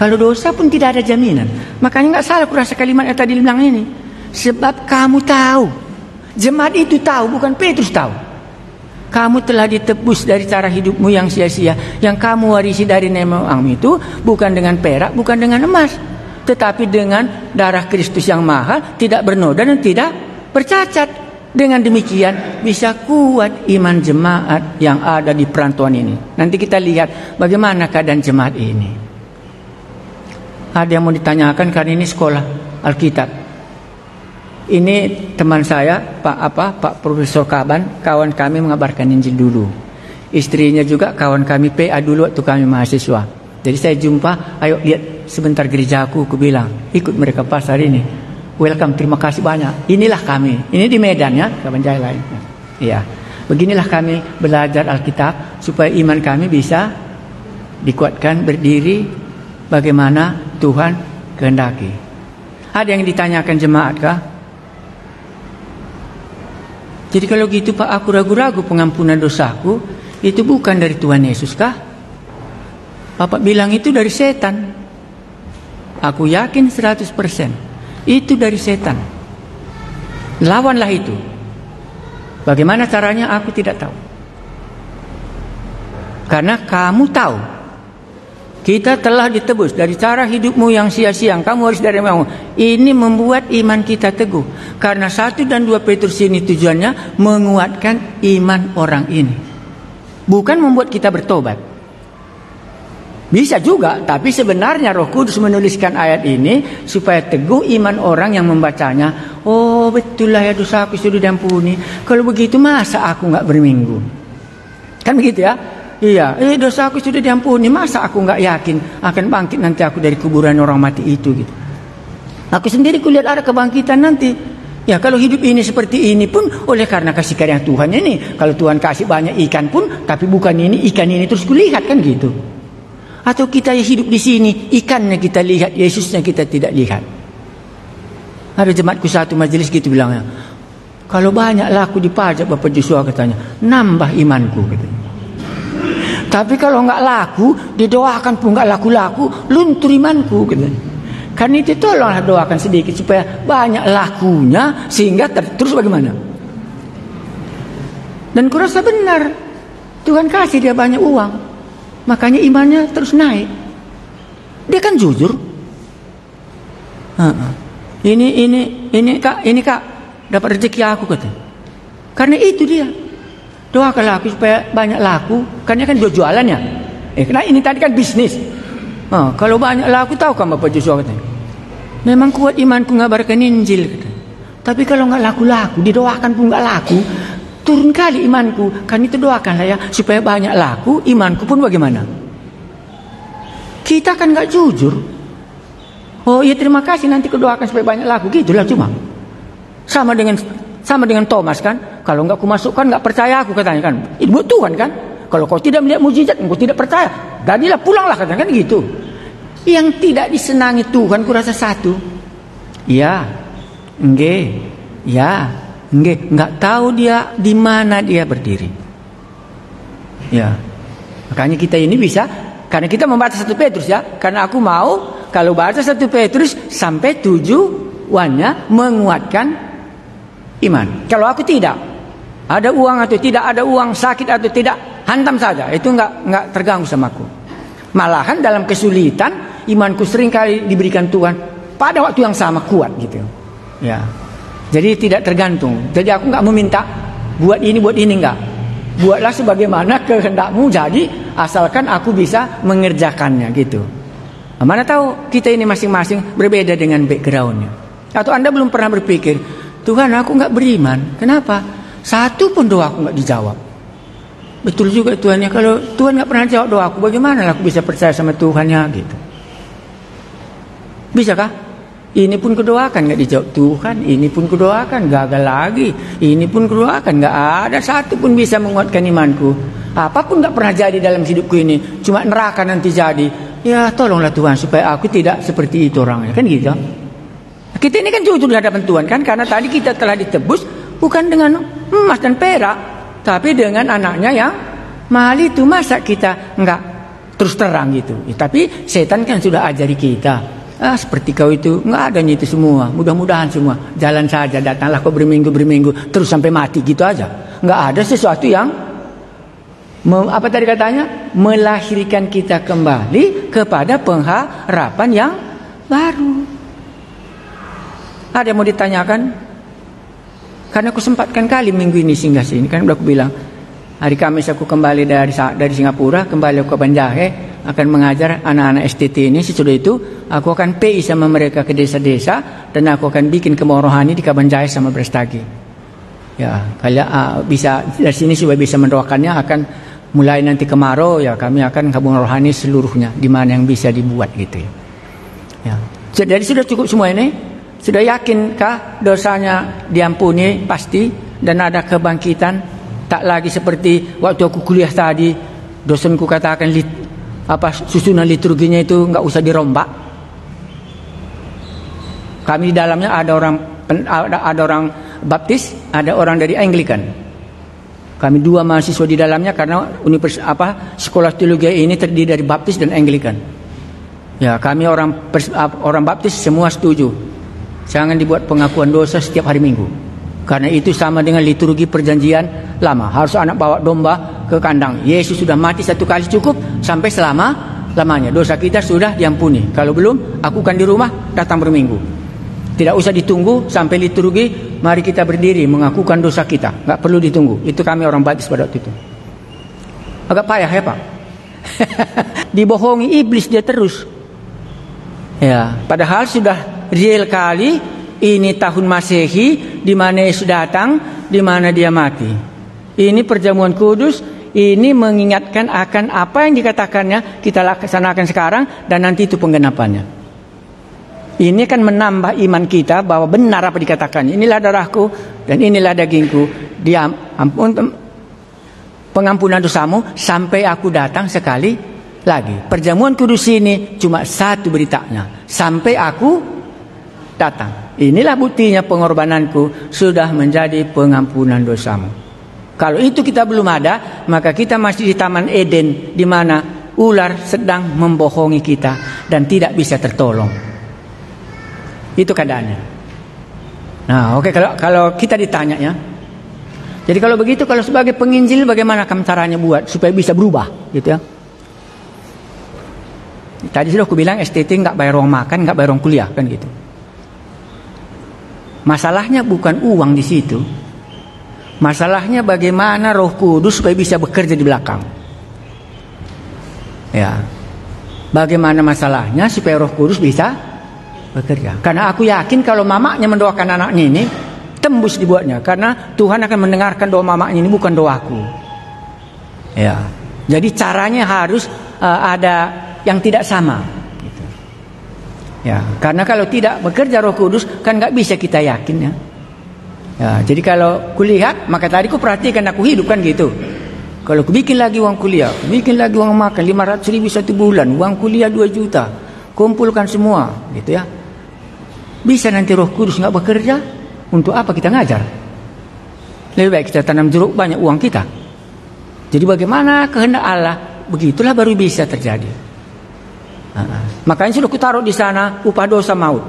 Kalau dosa pun tidak ada jaminan. Makanya nggak salah kurasa kalimat yang tadi bilang ini. Sebab kamu tahu, jemaat itu tahu, bukan Petrus tahu. Kamu telah ditebus dari cara hidupmu yang sia-sia, yang kamu warisi dari nenek moyangmu itu bukan dengan perak, bukan dengan emas, tetapi dengan darah Kristus yang mahal, tidak bernoda dan tidak bercacat. Dengan demikian bisa kuat iman jemaat yang ada di perantauan ini. Nanti kita lihat bagaimana keadaan jemaat ini. Ada yang mau ditanyakan karena ini sekolah Alkitab. Ini teman saya Pak Profesor Kaban, kawan kami mengabarkan Injil dulu. Istrinya juga kawan kami PA dulu waktu kami mahasiswa. Jadi saya jumpa, ayo lihat sebentar gerejaku, aku bilang ikut mereka pas hari ini. Welcome, terima kasih banyak. Inilah kami. Ini di Medan ya, kawan jaya lain. Iya. Beginilah kami belajar Alkitab supaya iman kami bisa dikuatkan, berdiri bagaimana Tuhan kehendaki. Ada yang ditanyakan jemaat kah? Jadi kalau gitu Pak, aku ragu-ragu pengampunan dosaku itu bukan dari Tuhan Yesus kah? Bapak bilang itu dari setan. Aku yakin 100%. Itu dari setan. Lawanlah itu. Bagaimana caranya aku tidak tahu. Karena kamu tahu kita telah ditebus dari cara hidupmu yang sia-sia. Kamu harus dari mau. Ini membuat iman kita teguh. Karena 1 dan 2 Petrus ini tujuannya menguatkan iman orang ini. Bukan membuat kita bertobat. Bisa juga, tapi sebenarnya Roh Kudus menuliskan ayat ini supaya teguh iman orang yang membacanya. Oh betul lah ya, dosa aku sudah diampuni. Kalau begitu masa aku nggak berminggu? Kan begitu ya? Iya, dosa aku sudah diampuni. Masa aku nggak yakin akan bangkit nanti aku dari kuburan orang mati itu gitu. Aku sendiri kulihat ada kebangkitan nanti. Ya kalau hidup ini seperti ini pun oleh karena kasih karunia Tuhan ini. Kalau Tuhan kasih banyak ikan pun, tapi bukan ini ikan ini terus kulihat kan gitu. Atau kita hidup di sini, ikannya kita lihat, Yesusnya kita tidak lihat. Ada jemaatku satu majelis gitu bilangnya, kalau banyak laku dipajak Bapak Joshua katanya, nambah imanku katanya. Tapi kalau nggak laku, didoakan pun nggak laku-laku, luntur imanku katanya. Karena itu tolonglah doakan sedikit supaya banyak lakunya sehingga terus bagaimana? Dan kurasa benar, Tuhan kasih dia banyak uang. Makanya imannya terus naik. Dia kan jujur. Ini kak dapat rezeki aku katanya. Karena itu dia. Doakanlah aku supaya banyak laku. Karena kan jualannya. Karena ini tadi kan bisnis. Kalau banyak laku tahu kan Bapak Joshua katanya. Memang kuat imanku ngabarkan Injil katanya. Tapi kalau nggak laku-laku, didoakan pun nggak laku. Turun kali imanku. Kan itu doakanlah ya supaya banyak laku, imanku pun bagaimana? Kita kan gak jujur. Oh iya terima kasih nanti kudoakan supaya banyak laku. Gitulah cuma. Sama dengan Thomas kan. Kalau gak kumasukkan gak percaya aku katanya kan. Buat Tuhan kan. Kalau kau tidak melihat mujizat, kau tidak percaya. Jadilah pulanglah katanya kan gitu. Yang tidak disenangi Tuhan kurasa satu. Ya. Nggak tahu dia di mana dia berdiri. Ya, makanya kita ini bisa, karena kita membaca 1 Petrus ya. Karena aku mau kalau baca 1 Petrus sampai tujuannya menguatkan iman. Kalau aku tidak, ada uang atau tidak ada uang, sakit atau tidak, hantam saja. Itu nggak terganggu sama aku. Malahan dalam kesulitan, imanku sering kali diberikan Tuhan pada waktu yang sama kuat gitu. Ya. Jadi tidak tergantung. Jadi aku nggak meminta buat ini enggak. Buatlah sebagaimana kehendakmu. Jadi asalkan aku bisa mengerjakannya gitu. Mana tahu kita ini masing-masing berbeda dengan backgroundnya. Atau Anda belum pernah berpikir, Tuhan aku nggak beriman. Kenapa? Satu pun doa aku nggak dijawab. Betul juga Tuhan ya. Kalau Tuhan nggak pernah jawab doa aku, bagaimana aku bisa percaya sama Tuhannya gitu? Bisakah? Ini pun kudoakan nggak dijawab Tuhan. Ini pun kudoakan gagal lagi. Ini pun kudoakan nggak ada satu pun bisa menguatkan imanku. Apapun nggak pernah jadi dalam hidupku ini. Cuma neraka nanti jadi. Ya tolonglah Tuhan supaya aku tidak seperti itu orangnya kan gitu. Kita ini kan jujur di hadapan Tuhan kan. Karena tadi kita telah ditebus bukan dengan emas dan perak, tapi dengan anaknya yang mahal itu. Masa kita nggak terus terang gitu. Tapi setan kan sudah ajari kita, seperti kau itu nggak adanya itu semua. Mudah-mudahan semua jalan saja, datanglah kau berminggu terus sampai mati gitu aja. Nggak ada sesuatu yang apa tadi katanya, melahirkan kita kembali kepada pengharapan yang baru. Ada yang mau ditanyakan? Karena aku sempatkan kali minggu ini singgah sini, kan udah aku bilang hari Kamis aku kembali dari Singapura, kembali ke Banjahe, akan mengajar anak-anak STT ini. Sesudah itu aku akan PI sama mereka ke desa-desa, dan aku akan bikin kebun rohani di Kabanjahe sama Brastagi. Ya, kalian bisa dari sini supaya bisa mendoakannya. Akan mulai nanti kemarau ya, kami akan kebun rohani seluruhnya di mana yang bisa dibuat gitu ya. Ya. Jadi sudah cukup semua ini. Sudah yakinkah dosanya diampuni pasti dan ada kebangkitan? Tak lagi seperti waktu aku kuliah tadi, dosenku katakan susunan liturginya itu nggak usah dirombak. Kami di dalamnya ada orang Baptis, ada orang dari Anglikan. Kami 2 mahasiswa di dalamnya karena sekolah teologi ini terdiri dari Baptis dan Anglikan. Ya, kami orang Baptis semua setuju. Jangan dibuat pengakuan dosa setiap hari Minggu. Karena itu sama dengan liturgi perjanjian lama. Harus anak bawa domba ke kandang. Yesus sudah mati 1 kali cukup sampai selama-lamanya. Dosa kita sudah diampuni. Kalau belum, lakukan di rumah, datang berminggu. Tidak usah ditunggu sampai liturgi. Mari kita berdiri mengakukan dosa kita. Nggak perlu ditunggu. Itu kami orang Baptis pada waktu itu. Agak payah ya Pak. Dibohongi iblis dia terus. Ya, padahal sudah real kali ini tahun Masehi di mana Yesus datang, di mana dia mati. Ini perjamuan kudus, ini mengingatkan akan apa yang dikatakannya kita laksanakan sekarang dan nanti itu penggenapannya. Ini kan menambah iman kita bahwa benar apa dikatakannya. Inilah darahku dan inilah dagingku. Dia pengampunan dosamu sampai aku datang sekali lagi. Perjamuan kudus ini cuma satu beritanya. Sampai aku datang. Inilah buktinya pengorbananku sudah menjadi pengampunan dosamu. Kalau itu kita belum ada, maka kita masih di Taman Eden di mana ular sedang membohongi kita dan tidak bisa tertolong. Itu keadaannya. Nah, oke, kalau kita ditanya ya. Jadi kalau begitu, kalau sebagai penginjil bagaimana caranya buat supaya bisa berubah, gitu ya? Tadi sudah aku bilang STT nggak bayar uang makan, nggak bayar uang kuliah, kan gitu. Masalahnya bukan uang di situ. Masalahnya bagaimana Roh Kudus supaya bisa bekerja di belakang. Ya. Bagaimana masalahnya supaya Roh Kudus bisa bekerja. Karena aku yakin kalau mamanya mendoakan anaknya ini tembus dibuatnya, karena Tuhan akan mendengarkan doa mamanya ini, bukan doaku. Ya. Jadi caranya harus ada yang tidak sama. Gitu. Ya. Karena kalau tidak bekerja Roh Kudus kan nggak bisa kita yakin ya. Ya. Jadi kalau kulihat, maka tadi ku perhatikan aku hidup kan gitu. Kalau ku bikin lagi uang kuliah, bikin lagi uang makan 500.000 1 bulan, uang kuliah 2 juta, kumpulkan semua, gitu ya. Bisa nanti Roh Kudus nggak bekerja, untuk apa kita ngajar? Lebih baik kita tanam jeruk, banyak uang kita. Jadi bagaimana kehendak Allah, begitulah baru bisa terjadi. Makanya sudah kutaruh di sana upah dosa maut,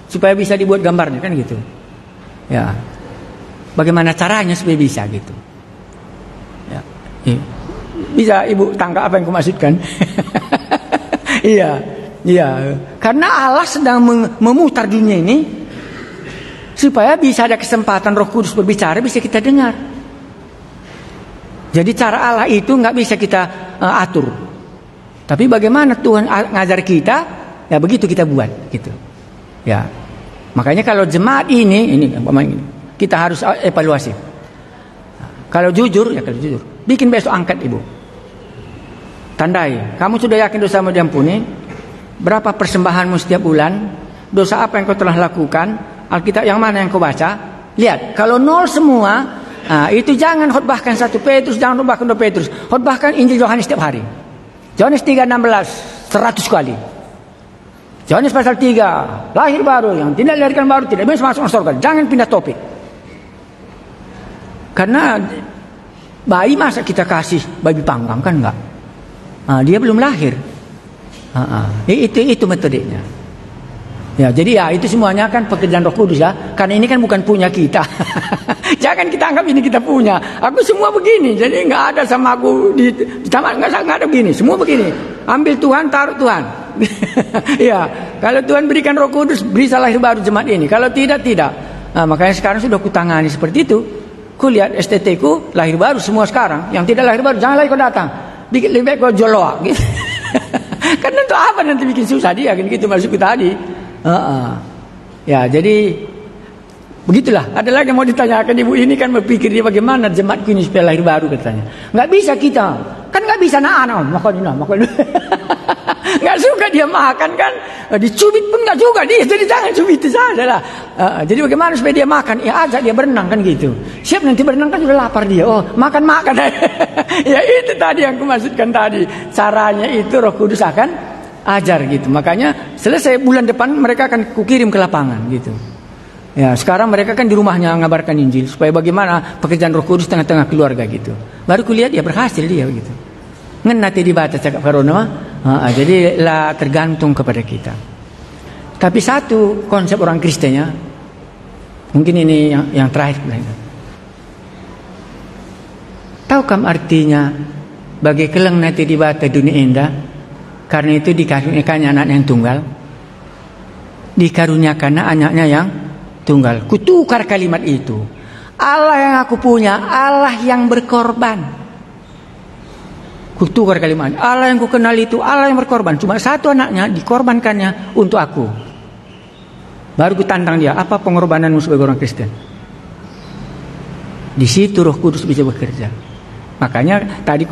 supaya bisa dibuat gambarnya kan gitu. Ya, bagaimana caranya supaya bisa gitu? Ya, bisa Ibu tangkap apa yang kumaksudkan? Iya. Ya, karena Allah sedang memutar dunia ini supaya bisa ada kesempatan Roh Kudus berbicara, bisa kita dengar. Jadi cara Allah itu nggak bisa kita atur. Tapi bagaimana Tuhan ngajar kita, ya begitu kita buat, gitu. Ya, makanya kalau jemaat ini kita harus evaluasi. Kalau jujur, bikin besok angkat Ibu. Tandai, kamu sudah yakin dosamu diampuni? Berapa persembahanmu setiap bulan? Dosa apa yang kau telah lakukan? Alkitab yang mana yang kau baca? Lihat, kalau 0 semua, itu jangan khotbahkan 1 Petrus, jangan khotbahkan 2 Petrus. Khotbahkan Injil Yohanes setiap hari. Yohanes 3:16, 100 kali. Yohanes pasal 3, lahir baru, yang tidak dilahirkan baru tidak bisa masuk surga. Jangan pindah topik. Karena bayi masa kita kasih babi panggang, kan enggak? Dia belum lahir. Itu metodenya. Ya, jadi ya itu semuanya kan pekerjaan Roh Kudus ya. Karena ini kan bukan punya kita. Jangan kita anggap ini kita punya. Aku semua begini. Jadi nggak ada sama aku di taman, nggak ada begini. Semua begini. Ambil Tuhan, taruh Tuhan. Ya, kalau Tuhan berikan Roh Kudus, bisa lahir baru jemaat ini. Kalau tidak, tidak. Makanya sekarang sudah kutangani seperti itu. Ku lihat STT ku lahir baru semua sekarang. Yang tidak lahir baru jangan lagi kau datang. Lebih baik kau joloak. Gitu. Karena untuk apa nanti bikin susah dia kan gitu masuk ke tadi. Ya, jadi begitulah. Ada lagi yang mau ditanyakan ibu ini kan berpikir dia bagaimana jemaatku ini supaya lahir baru katanya. Nggak bisa kita, kan nggak bisa makan. Nggak suka dia makan kan, dicubit pun nggak juga dia. Jadi jangan cubit itu saja lah. Jadi bagaimana supaya dia makan? Ya ajak dia berenang kan gitu. Siap nanti berenang kan sudah lapar dia. Oh makan. Ya itu tadi yang aku maksudkan tadi. Caranya itu Roh Kudus akan ajar gitu. Makanya selesai bulan depan mereka akan kukirim ke lapangan gitu. Ya, sekarang mereka kan di rumahnya ngabarkan Injil supaya bagaimana pekerjaan Roh Kudus tengah-tengah keluarga gitu. Baru kulihat ya berhasil dia gitu. Ngenati dibaca cakap corona. Jadi lah tergantung kepada kita. Tapi satu konsep orang Kristennya, mungkin ini yang terakhir. Tahukah artinya bagi keleng nanti dibaca dunia indah? Karena itu dikaruniakannya anak yang tunggal. Dikaruniakan anaknya yang tunggal. Kutukar kalimat itu. Allah yang aku punya, Allah yang berkorban. Kutukar kalimat. Allah yang ku kenal itu Allah yang berkorban. Cuma satu anaknya dikorbankannya untuk aku. Baru ku tantang dia, apa pengorbananmu sebagai orang Kristen? Di situ Roh Kudus bisa bekerja. Makanya tadi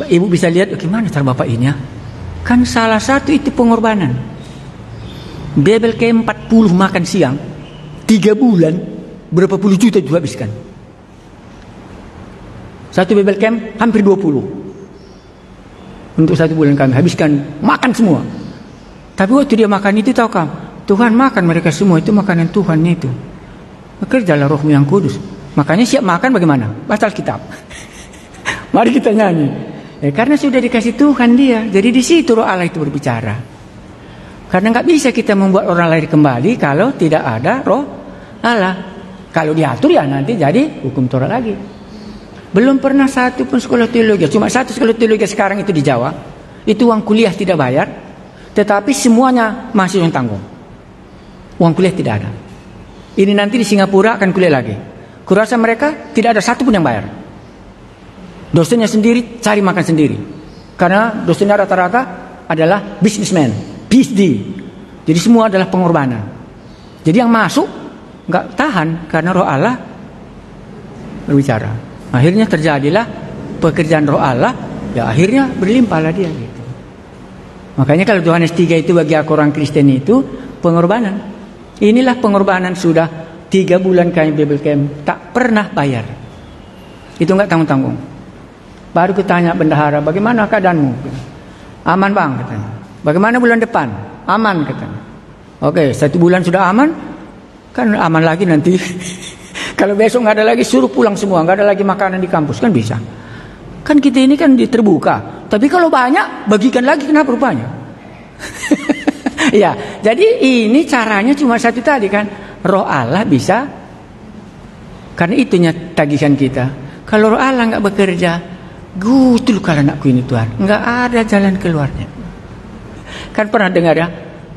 ibu bisa lihat gimana cara bapak ini ya. Kan salah satu itu pengorbanan. Bebel ke 40 makan siang 3 bulan berapa puluh juta itu habiskan. Satu bebel camp hampir 20. Untuk 1 bulan kami habiskan makan semua. Tapi waktu dia makan itu tahu kamu, Tuhan makan mereka semua itu makanan Tuhan itu. Bekerjalah Rohmu yang kudus. Makanya siap makan bagaimana? Baca Alkitab. Mari kita nyanyi. Karena sudah dikasih Tuhan dia. Jadi di situ Roh Allah itu berbicara. Karena nggak bisa kita membuat orang lahir kembali kalau tidak ada Roh Allah. Kalau diatur ya nanti jadi hukum Taurat lagi. Belum pernah satu pun sekolah teologi. Cuma satu sekolah teologi sekarang itu di Jawa. Itu uang kuliah tidak bayar. Tetapi semuanya masih yang tanggung. Uang kuliah tidak ada. Ini nanti di Singapura akan kuliah lagi. Kurasa mereka tidak ada satu pun yang bayar. Dosennya sendiri cari makan sendiri. Karena dosennya rata-rata adalah businessman, PhD. Jadi semua adalah pengorbanan. Jadi yang masuk nggak tahan karena Roh Allah berbicara. Akhirnya terjadilah pekerjaan Roh Allah. Ya akhirnya berlimpahlah dia gitu. Makanya kalau Yohanes 3 itu bagi aku orang Kristen itu pengorbanan. Inilah pengorbanan sudah 3 bulan kami Bible Camp tak pernah bayar. Itu nggak tanggung-tanggung. Baru kutanya bendahara, bagaimana keadaanmu? Aman bang katanya. Bagaimana bulan depan? Aman katanya. Oke, 1 bulan sudah aman. Kan aman lagi nanti. Kalau besok nggak ada lagi suruh pulang semua, nggak ada lagi makanan di kampus kan bisa. Kan kita ini kan terbuka. Tapi kalau banyak bagikan lagi kenapa rupanya? Ya, jadi ini caranya cuma satu tadi kan. Roh Allah bisa. Karena itunya tagihan kita. Kalau Roh Allah nggak bekerja, gutul kalau anakku ini Tuhan, nggak ada jalan keluarnya. Kan pernah dengar ya,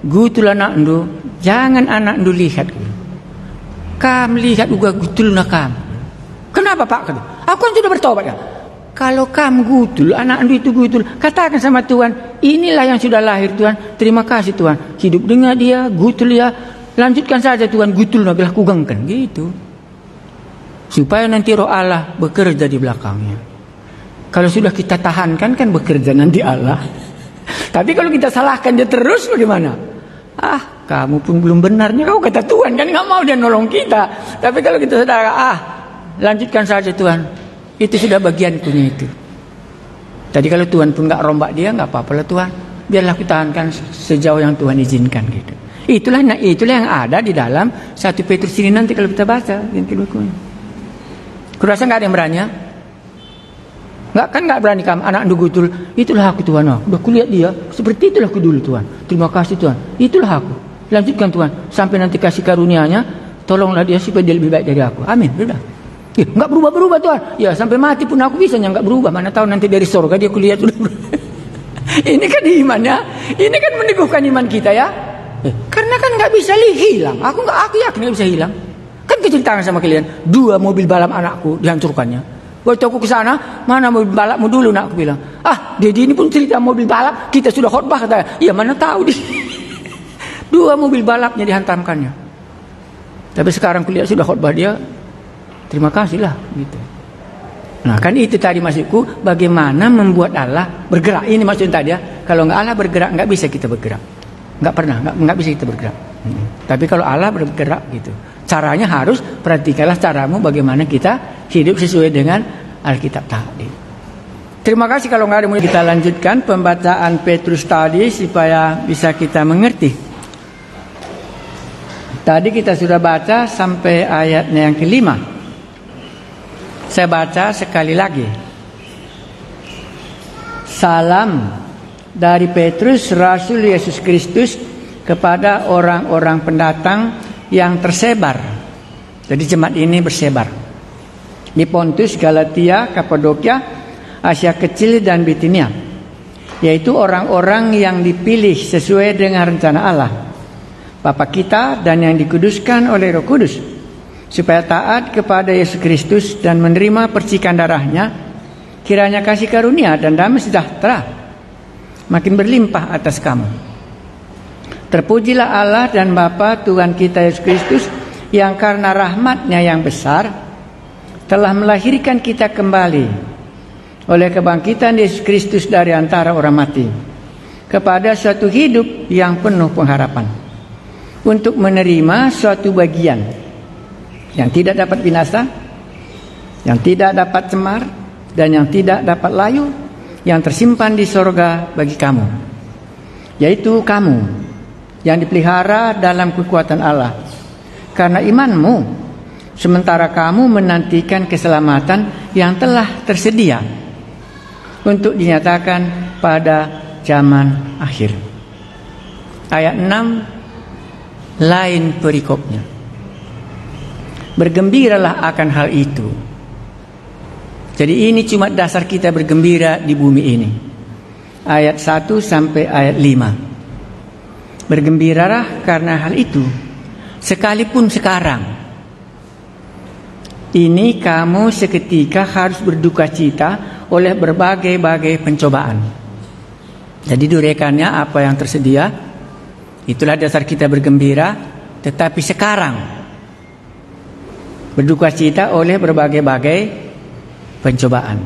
gutul anak ndu, jangan anak ndu lihat. Kam lihat juga gutul nakam. Kenapa Pak? Aku kan sudah bertobat ya. Kalau kam gutul, anak ndu itu gutul, katakan sama Tuhan, inilah yang sudah lahir Tuhan. Terima kasih Tuhan, hidup dengan dia, gutul ya. Lanjutkan saja Tuhan, gutul nabilah kugangkan gitu. Supaya nanti Roh Allah bekerja di belakangnya. Kalau sudah kita tahankan kan bekerja nanti Allah. Tapi kalau kita salahkan dia terus bagaimana? Kamu pun belum benarnya kau kata Tuhan kan nggak mau dia nolong kita. Tapi kalau kita sudah lanjutkan saja Tuhan. Itu sudah bagiankunya itu. Tadi kalau Tuhan pun nggak rombak dia nggak apa-apa lah Tuhan. Biarlah kita tahankan sejauh yang Tuhan izinkan gitu. Itulah yang ada di dalam 1 Petrus ini nanti kalau kita baca yang kedua. Kurasa nggak ada yang berani? Nggak berani kamu anak dugutul. Itulah aku Tuhan. Udah kulihat dia seperti itulah aku dulu Tuhan. Terima kasih Tuhan. Itulah aku. Lanjutkan Tuhan sampai nanti kasih karunia-Nya. Tolonglah dia supaya dia lebih baik dari aku. Amin. Sudah. Nggak berubah Tuhan. Ya sampai mati pun aku bisa nggak berubah. Mana tahu nanti dari surga dia kulihat sudah berubah. Ini kan imannya. Ini kan meneguhkan iman kita ya. Karena kan nggak bisa hilang. Aku yakin nggak bisa hilang. Kan keceritakan sama kalian. 2 mobil balap anakku dihancurkannya. Waktu aku ke sana, mana mobil balapmu dulu nak, aku bilang. Dedi ini pun cerita mobil balap, kita sudah khotbah kata. Ya mana tahu dia. 2 mobil balapnya dihantamkannya. Tapi sekarang kulihat sudah khotbah dia, terima kasih lah gitu. Nah kan itu tadi maksudku, bagaimana membuat Allah bergerak. Ini maksudnya tadi ya. Kalau nggak Allah bergerak, nggak bisa kita bergerak. Nggak bisa kita bergerak. Tapi kalau Allah bergerak gitu. Caranya harus perhatikanlah caramu bagaimana kita hidup sesuai dengan Alkitab tadi. Terima kasih. Kalau nggak ada, kita lanjutkan pembacaan Petrus tadi supaya bisa kita mengerti. Tadi kita sudah baca sampai ayatnya yang ke-5. Saya baca sekali lagi. Salam dari Petrus, Rasul Yesus Kristus, kepada orang-orang pendatang yang tersebar. Jadi jemaat ini bersebar di Pontus, Galatia, Kapadokia, Asia Kecil dan Bitinia, yaitu orang-orang yang dipilih sesuai dengan rencana Allah Bapa kita dan yang dikuduskan oleh Roh Kudus, supaya taat kepada Yesus Kristus dan menerima percikan darahnya. Kiranya kasih karunia dan damai sejahtera makin berlimpah atas kamu. Terpujilah Allah dan Bapa Tuhan kita Yesus Kristus, yang karena rahmat-Nya yang besar telah melahirkan kita kembali oleh kebangkitan Yesus Kristus dari antara orang mati kepada suatu hidup yang penuh pengharapan, untuk menerima suatu bagian yang tidak dapat binasa, yang tidak dapat cemar, dan yang tidak dapat layu, yang tersimpan di sorga bagi kamu, yaitu kamu yang dipelihara dalam kekuatan Allah karena imanmu, sementara kamu menantikan keselamatan yang telah tersedia untuk dinyatakan pada zaman akhir. Ayat 6 lain perikopnya. Bergembiralah akan hal itu. Jadi ini cuma dasar kita bergembira di bumi ini. Ayat 1 sampai ayat 5. Bergembiralah karena hal itu, sekalipun sekarang ini kamu seketika harus berduka cita oleh berbagai-bagai pencobaan. Jadi durekannya apa yang tersedia, itulah dasar kita bergembira. Tetapi sekarang berduka cita oleh berbagai-bagai pencobaan.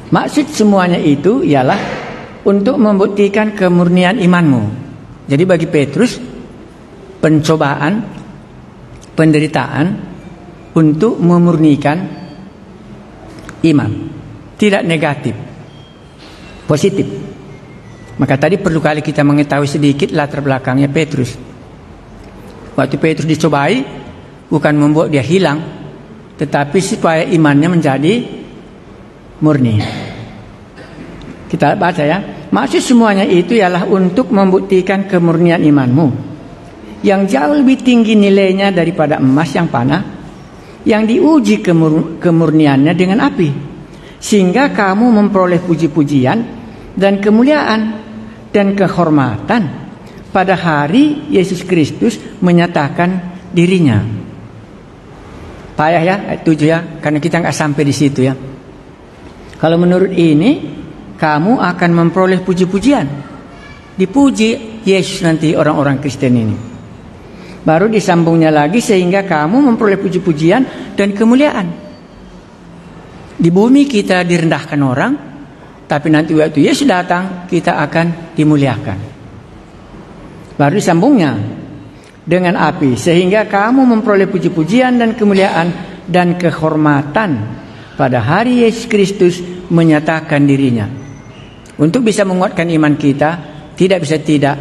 Maksud semuanya itu ialah untuk membuktikan kemurnian imanmu. Jadi bagi Petrus, pencobaan, penderitaan untuk memurnikan iman, tidak negatif, positif. Maka tadi perlu kali kita mengetahui sedikit latar belakangnya Petrus. Waktu Petrus dicobai, bukan membuat dia hilang, tetapi supaya imannya menjadi murni. Kita baca ya. Maksud semuanya itu ialah untuk membuktikan kemurnian imanmu, yang jauh lebih tinggi nilainya daripada emas yang panah, yang diuji kemurniannya dengan api, sehingga kamu memperoleh puji-pujian dan kemuliaan dan kehormatan pada hari Yesus Kristus menyatakan dirinya. Payah ya ayat 7 ya, karena kita nggak sampai di situ ya. Kalau menurut ini, kamu akan memperoleh puji-pujian. Dipuji Yesus nanti orang-orang Kristen ini. Baru disambungnya lagi sehingga kamu memperoleh puji-pujian dan kemuliaan. Di bumi kita direndahkan orang, tapi nanti waktu Yesus datang kita akan dimuliakan. Baru disambungnya dengan api sehingga kamu memperoleh puji-pujian dan kemuliaan dan kehormatan pada hari Yesus Kristus menyatakan dirinya. Untuk bisa menguatkan iman kita, tidak bisa tidak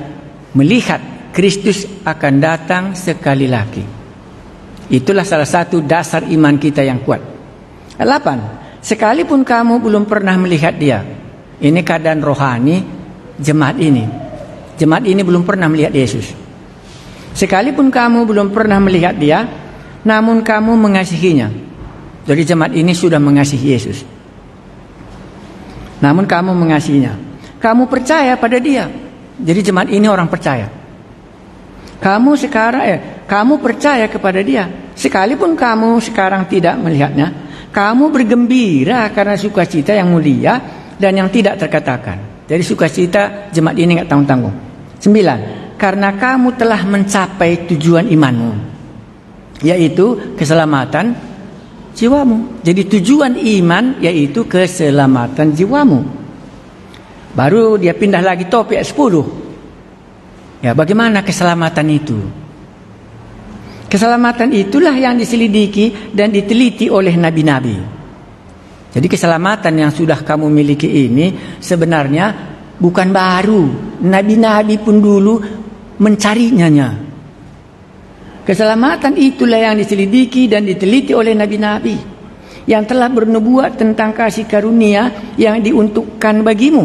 melihat Kristus akan datang sekali lagi. Itulah salah satu dasar iman kita yang kuat. 8. sekalipun kamu belum pernah melihat dia. Ini keadaan rohani jemaat ini. Jemaat ini belum pernah melihat Yesus. Sekalipun kamu belum pernah melihat dia, namun kamu mengasihinya. Jadi jemaat ini sudah mengasihi Yesus. Namun kamu mengasihinya. Kamu percaya pada dia. Jadi jemaat ini orang percaya. Kamu percaya kepada dia. Sekalipun kamu sekarang tidak melihatnya, kamu bergembira karena sukacita yang mulia dan yang tidak terkatakan. Jadi sukacita jemaat ini enggak tanggung-tanggung. 9. Karena kamu telah mencapai tujuan imanmu, yaitu keselamatan jiwamu. Jadi tujuan iman yaitu keselamatan jiwamu. Baru dia pindah lagi topik 10. Ya, bagaimana keselamatan itu? Keselamatan itulah yang diselidiki dan diteliti oleh nabi-nabi. Jadi keselamatan yang sudah kamu miliki ini sebenarnya bukan baru. Nabi-nabi pun dulu mencarinya. Keselamatan itulah yang diselidiki dan diteliti oleh nabi-nabi yang telah bernubuat tentang kasih karunia yang diuntukkan bagimu.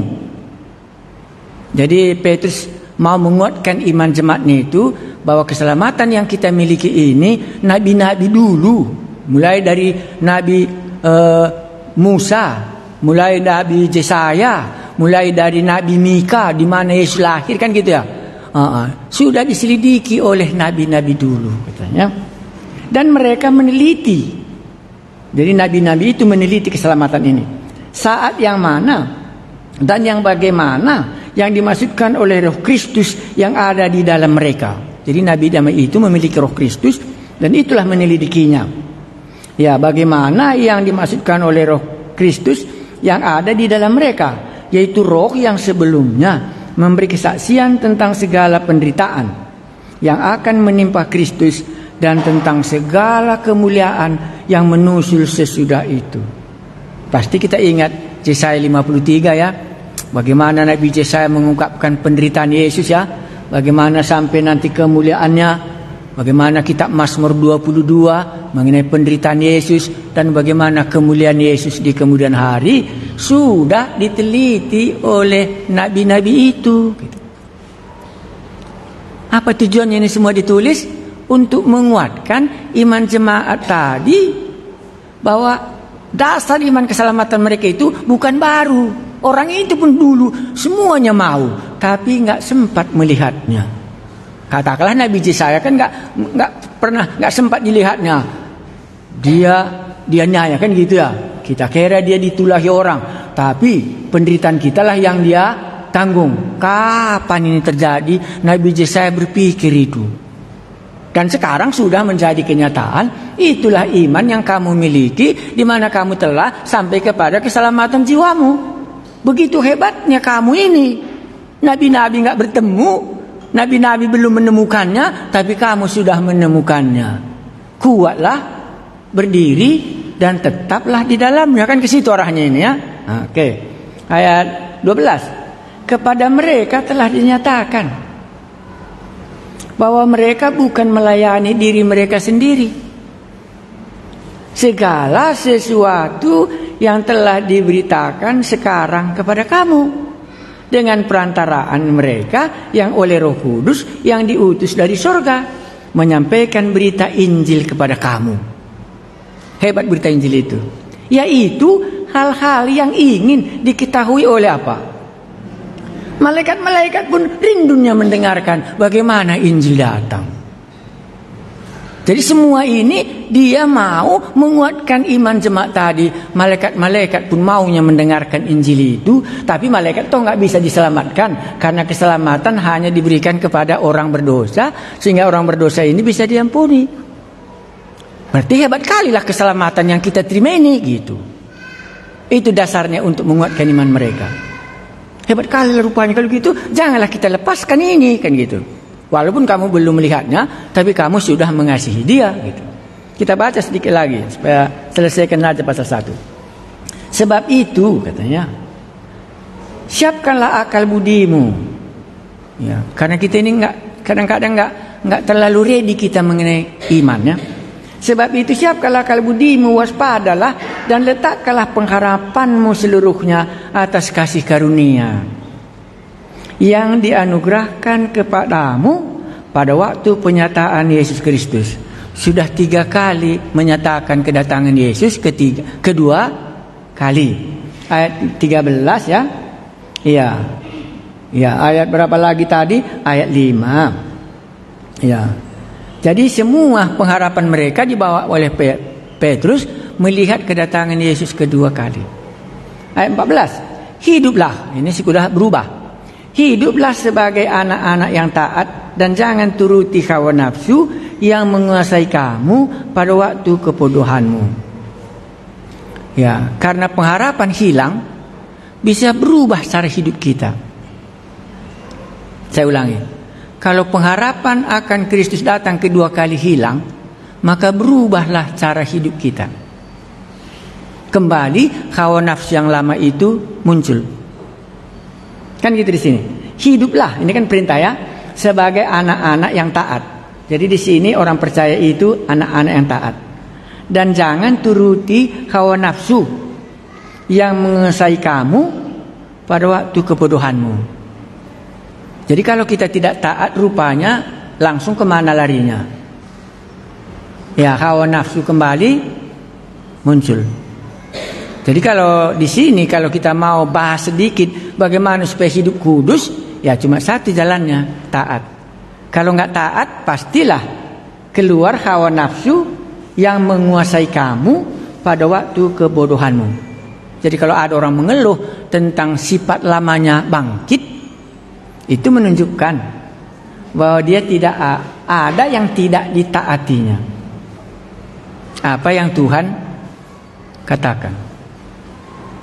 Jadi Petrus mau menguatkan iman jemaatnya itu bahwa keselamatan yang kita miliki ini nabi-nabi dulu, mulai dari Nabi Musa, mulai Nabi Yesaya, mulai dari Nabi Mika di mana Yesus lahir kan gitu ya. Sudah diselidiki oleh nabi-nabi dulu katanya. Dan mereka meneliti. Jadi nabi-nabi itu meneliti keselamatan ini. Saat yang mana dan yang bagaimana yang dimaksudkan oleh Roh Kristus yang ada di dalam mereka. Jadi nabi-nabi itu memiliki Roh Kristus dan itulah menyelidikinya. Ya, bagaimana yang dimaksudkan oleh Roh Kristus yang ada di dalam mereka, yaitu roh yang sebelumnya memberi kesaksian tentang segala penderitaan yang akan menimpa Kristus dan tentang segala kemuliaan yang menyusul sesudah itu. Pasti kita ingat Yesaya 53 ya. Bagaimana Nabi Yesaya mengungkapkan penderitaan Yesus ya. Bagaimana sampai nanti kemuliaannya. Bagaimana kitab Mazmur 22 mengenai penderitaan Yesus. Dan bagaimana kemuliaan Yesus di kemudian hari. Sudah diteliti oleh nabi-nabi itu. Apa tujuannya ini semua ditulis? Untuk menguatkan iman jemaat tadi. Bahwa dasar iman keselamatan mereka itu bukan baru. Orang itu pun dulu semuanya mau, tapi nggak sempat melihatnya. Katakanlah Nabi Yesaya kan nggak sempat dilihatnya. Dia nyaya kan gitu ya. Kita kira dia ditulahi orang, tapi penderitaan kita lah yang dia tanggung. Kapan ini terjadi? Nabi Yesaya berpikir itu. Dan sekarang sudah menjadi kenyataan. Itulah iman yang kamu miliki, di mana kamu telah sampai kepada keselamatan jiwamu. Begitu hebatnya kamu ini. Nabi-nabi nggak bertemu, nabi-nabi belum menemukannya, tapi kamu sudah menemukannya. Kuatlah, berdiri dan tetaplah di dalamnya. Kan ke situ arahnya ini ya. Oke. Ayat 12. Kepada mereka telah dinyatakan bahwa mereka bukan melayani diri mereka sendiri. Segala sesuatu yang telah diberitakan sekarang kepada kamu dengan perantaraan mereka yang oleh Roh Kudus yang diutus dari sorga menyampaikan berita Injil kepada kamu. Hebat berita Injil itu, yaitu hal-hal yang ingin diketahui oleh apa? Malaikat-malaikat pun rindunya mendengarkan bagaimana Injil datang. Jadi semua ini dia mau menguatkan iman jemaat tadi. Malaikat-malaikat pun maunya mendengarkan Injil itu. Tapi malaikat toh nggak bisa diselamatkan. Karena keselamatan hanya diberikan kepada orang berdosa. Sehingga orang berdosa ini bisa diampuni. Berarti hebat kalilah keselamatan yang kita terima ini gitu. Itu dasarnya untuk menguatkan iman mereka. Hebat kali rupanya kalau gitu. Janganlah kita lepaskan ini kan gitu. Walaupun kamu belum melihatnya, tapi kamu sudah mengasihi dia gitu. Kita baca sedikit lagi supaya selesaikan aja pasal 1. Sebab itu katanya, siapkanlah akal budimu. Ya, karena kita ini kadang-kadang enggak terlalu ready kita mengenai imannya. Sebab itu siapkanlah akal budimu, waspadalah, dan letakkanlah pengharapanmu seluruhnya atas kasih karunia yang dianugerahkan kepadamu pada waktu penyataan Yesus Kristus. Sudah 3 kali menyatakan kedatangan Yesus, kedua kali. Ayat 13 ya. Iya. Ya, ayat berapa lagi tadi? Ayat 5. Ya. Jadi semua pengharapan mereka dibawa oleh Petrus melihat kedatangan Yesus kedua kali. Ayat 14. Hiduplah, ini sudah berubah. Hiduplah sebagai anak-anak yang taat dan jangan turuti hawa nafsu yang menguasai kamu pada waktu kebodohanmu. Ya, karena pengharapan hilang bisa berubah cara hidup kita. Saya ulangi. Kalau pengharapan akan Kristus datang kedua kali hilang, maka berubahlah cara hidup kita. Kembali hawa nafsu yang lama itu muncul. Kan gitu di sini. Hiduplah, ini kan perintah ya, sebagai anak-anak yang taat. Jadi di sini orang percaya itu anak-anak yang taat. Dan jangan turuti hawa nafsu yang menguasai kamu pada waktu kebodohanmu. Jadi kalau kita tidak taat, rupanya langsung kemana larinya? Ya, hawa nafsu kembali muncul. Jadi kalau di sini, kalau kita mau bahas sedikit bagaimana supaya hidup kudus, ya cuma satu jalannya, taat. Kalau nggak taat, pastilah keluar hawa nafsu yang menguasai kamu pada waktu kebodohanmu. Jadi kalau ada orang mengeluh tentang sifat lamanya bangkit, itu menunjukkan bahwa dia tidak ada yang tidak ditaatinya. Apa yang Tuhan katakan.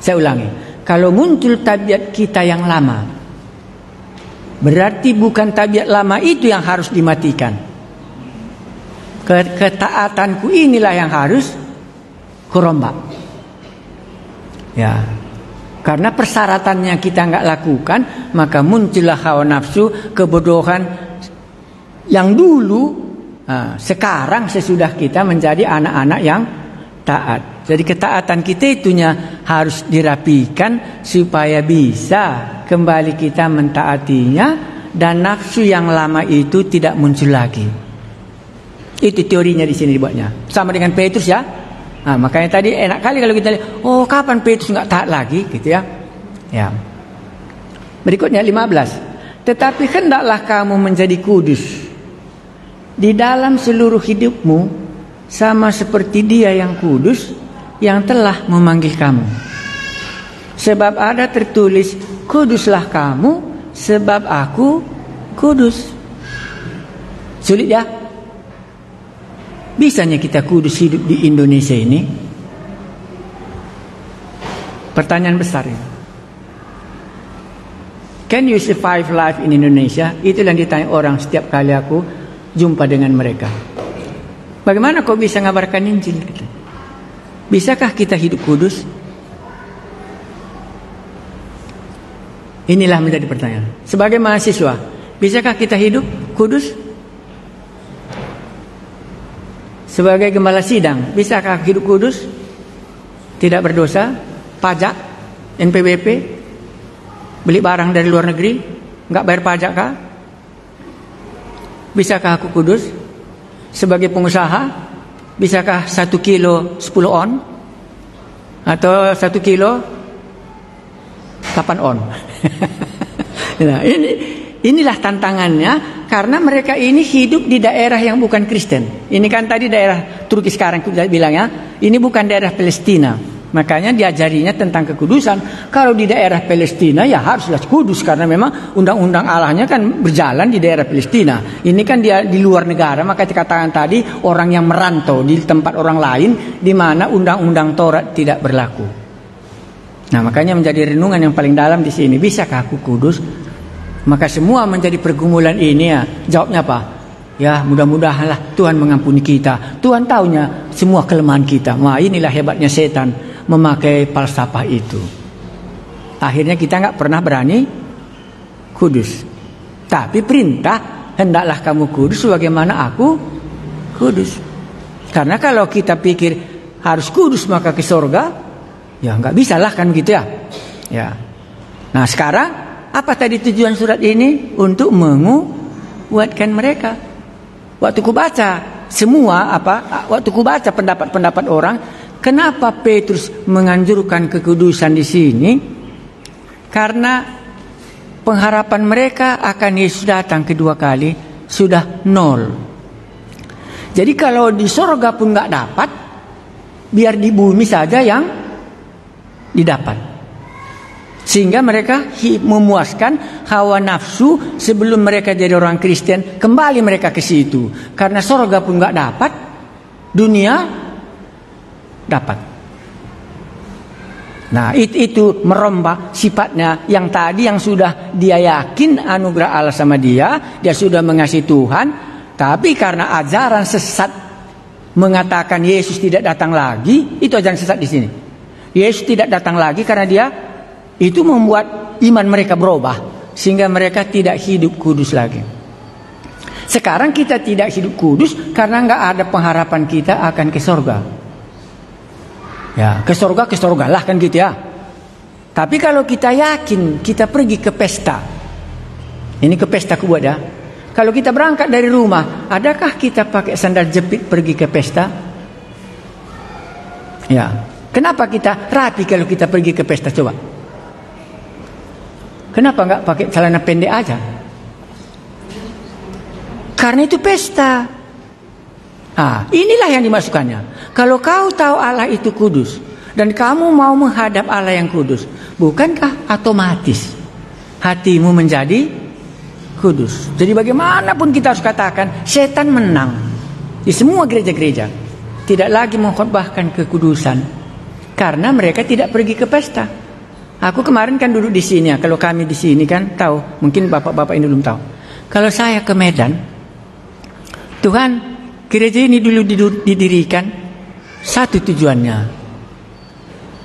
Saya ulangi. Kalau muncul tabiat kita yang lama, berarti bukan tabiat lama itu yang harus dimatikan. Ketaatanku inilah yang harus kurombak. Ya. Karena persyaratannya kita nggak lakukan, maka muncullah hawa nafsu, kebodohan yang dulu, sekarang sesudah kita menjadi anak-anak yang taat. Jadi ketaatan kita itunya harus dirapikan supaya bisa kembali kita mentaatinya dan nafsu yang lama itu tidak muncul lagi. Itu teorinya di sini dibuatnya. Sama dengan Petrus ya. Nah, makanya tadi enak kali kalau kita lihat, oh kapan Petrus nggak taat lagi, gitu ya. Ya. Berikutnya 15. Tetapi hendaklah kamu menjadi kudus di dalam seluruh hidupmu, sama seperti Dia yang kudus yang telah memanggil kamu. Sebab ada tertulis, kuduslah kamu, sebab aku kudus. Sulit ya? Bisanya kita kudus hidup di Indonesia ini? Pertanyaan besar ya. Can you survive life in Indonesia? Itulah yang ditanya orang setiap kali aku jumpa dengan mereka. Bagaimana kau bisa ngabarkan Injil? Bisakah kita hidup kudus? Inilah menjadi pertanyaan. Sebagai mahasiswa, bisakah kita hidup kudus? Sebagai gembala sidang, bisakah hidup kudus? Tidak berdosa? Pajak? NPWP? Beli barang dari luar negeri? Enggak bayar pajak kah? Bisakah aku kudus? Sebagai pengusaha, bisakah 1 kilo 10 on? Atau 1 kilo 8 on? Nah, inilah tantangannya, karena mereka ini hidup di daerah yang bukan Kristen. Ini kan tadi daerah Turki sekarang kita bilang ya, ini bukan daerah Palestina. Makanya diajarinya tentang kekudusan. Kalau di daerah Palestina ya haruslah kudus, karena memang undang-undang Allahnya kan berjalan di daerah Palestina. Ini kan dia di luar negara, maka dikatakan tadi orang yang merantau di tempat orang lain di mana undang-undang Taurat tidak berlaku. Nah, makanya menjadi renungan yang paling dalam di sini, bisakah aku kudus? Maka semua menjadi pergumulan ini ya, jawabnya apa? Ya mudah-mudahanlah Tuhan mengampuni kita. Tuhan taunya semua kelemahan kita. Wah, inilah hebatnya setan memakai falsafah itu. Akhirnya kita nggak pernah berani kudus. Tapi perintah, hendaklah kamu kudus sebagaimana aku kudus. Karena kalau kita pikir harus kudus maka ke surga, ya nggak bisa lah kan gitu ya. Ya. Nah sekarang apa tadi tujuan surat ini? Untuk menguatkan mereka. Waktu ku baca waktu ku baca pendapat-pendapat orang, kenapa Petrus menganjurkan kekudusan di sini? Karena pengharapan mereka akan Yesus datang kedua kali sudah nol. Jadi kalau di surga pun nggak dapat, biar di bumi saja yang didapat. Sehingga mereka memuaskan hawa nafsu sebelum mereka jadi orang Kristen, kembali mereka ke situ. Karena surga pun nggak dapat, dunia dapat. Nah itu merombak sifatnya yang tadi, yang sudah dia yakin anugerah Allah sama dia sudah mengasihi Tuhan. Tapi karena ajaran sesat mengatakan Yesus tidak datang lagi, itu ajaran sesat di sini. Yesus tidak datang lagi karena dia itu membuat iman mereka berubah sehingga mereka tidak hidup kudus lagi. Sekarang kita tidak hidup kudus karena nggak ada pengharapan kita akan ke surga. Ya, ke surga lah kan gitu ya. Tapi kalau kita yakin kita pergi ke pesta, ini ke pesta ku buat ya. Kalau kita berangkat dari rumah, adakah kita pakai sandal jepit pergi ke pesta? Ya, kenapa kita rapi kalau kita pergi ke pesta coba? Kenapa nggak pakai celana pendek aja? Karena itu pesta. Inilah yang dimasukkannya. Kalau kau tahu Allah itu kudus dan kamu mau menghadap Allah yang kudus, bukankah otomatis hatimu menjadi kudus? Jadi bagaimanapun kita harus katakan, setan menang di semua gereja-gereja. Tidak lagi mengkhotbahkan kekudusan karena mereka tidak pergi ke pesta. Aku kemarin kan duduk di sini ya. Kalau kami di sini kan tahu, mungkin bapak-bapak ini belum tahu. Kalau saya ke Medan, Tuhan, gereja ini dulu didirikan satu tujuannya,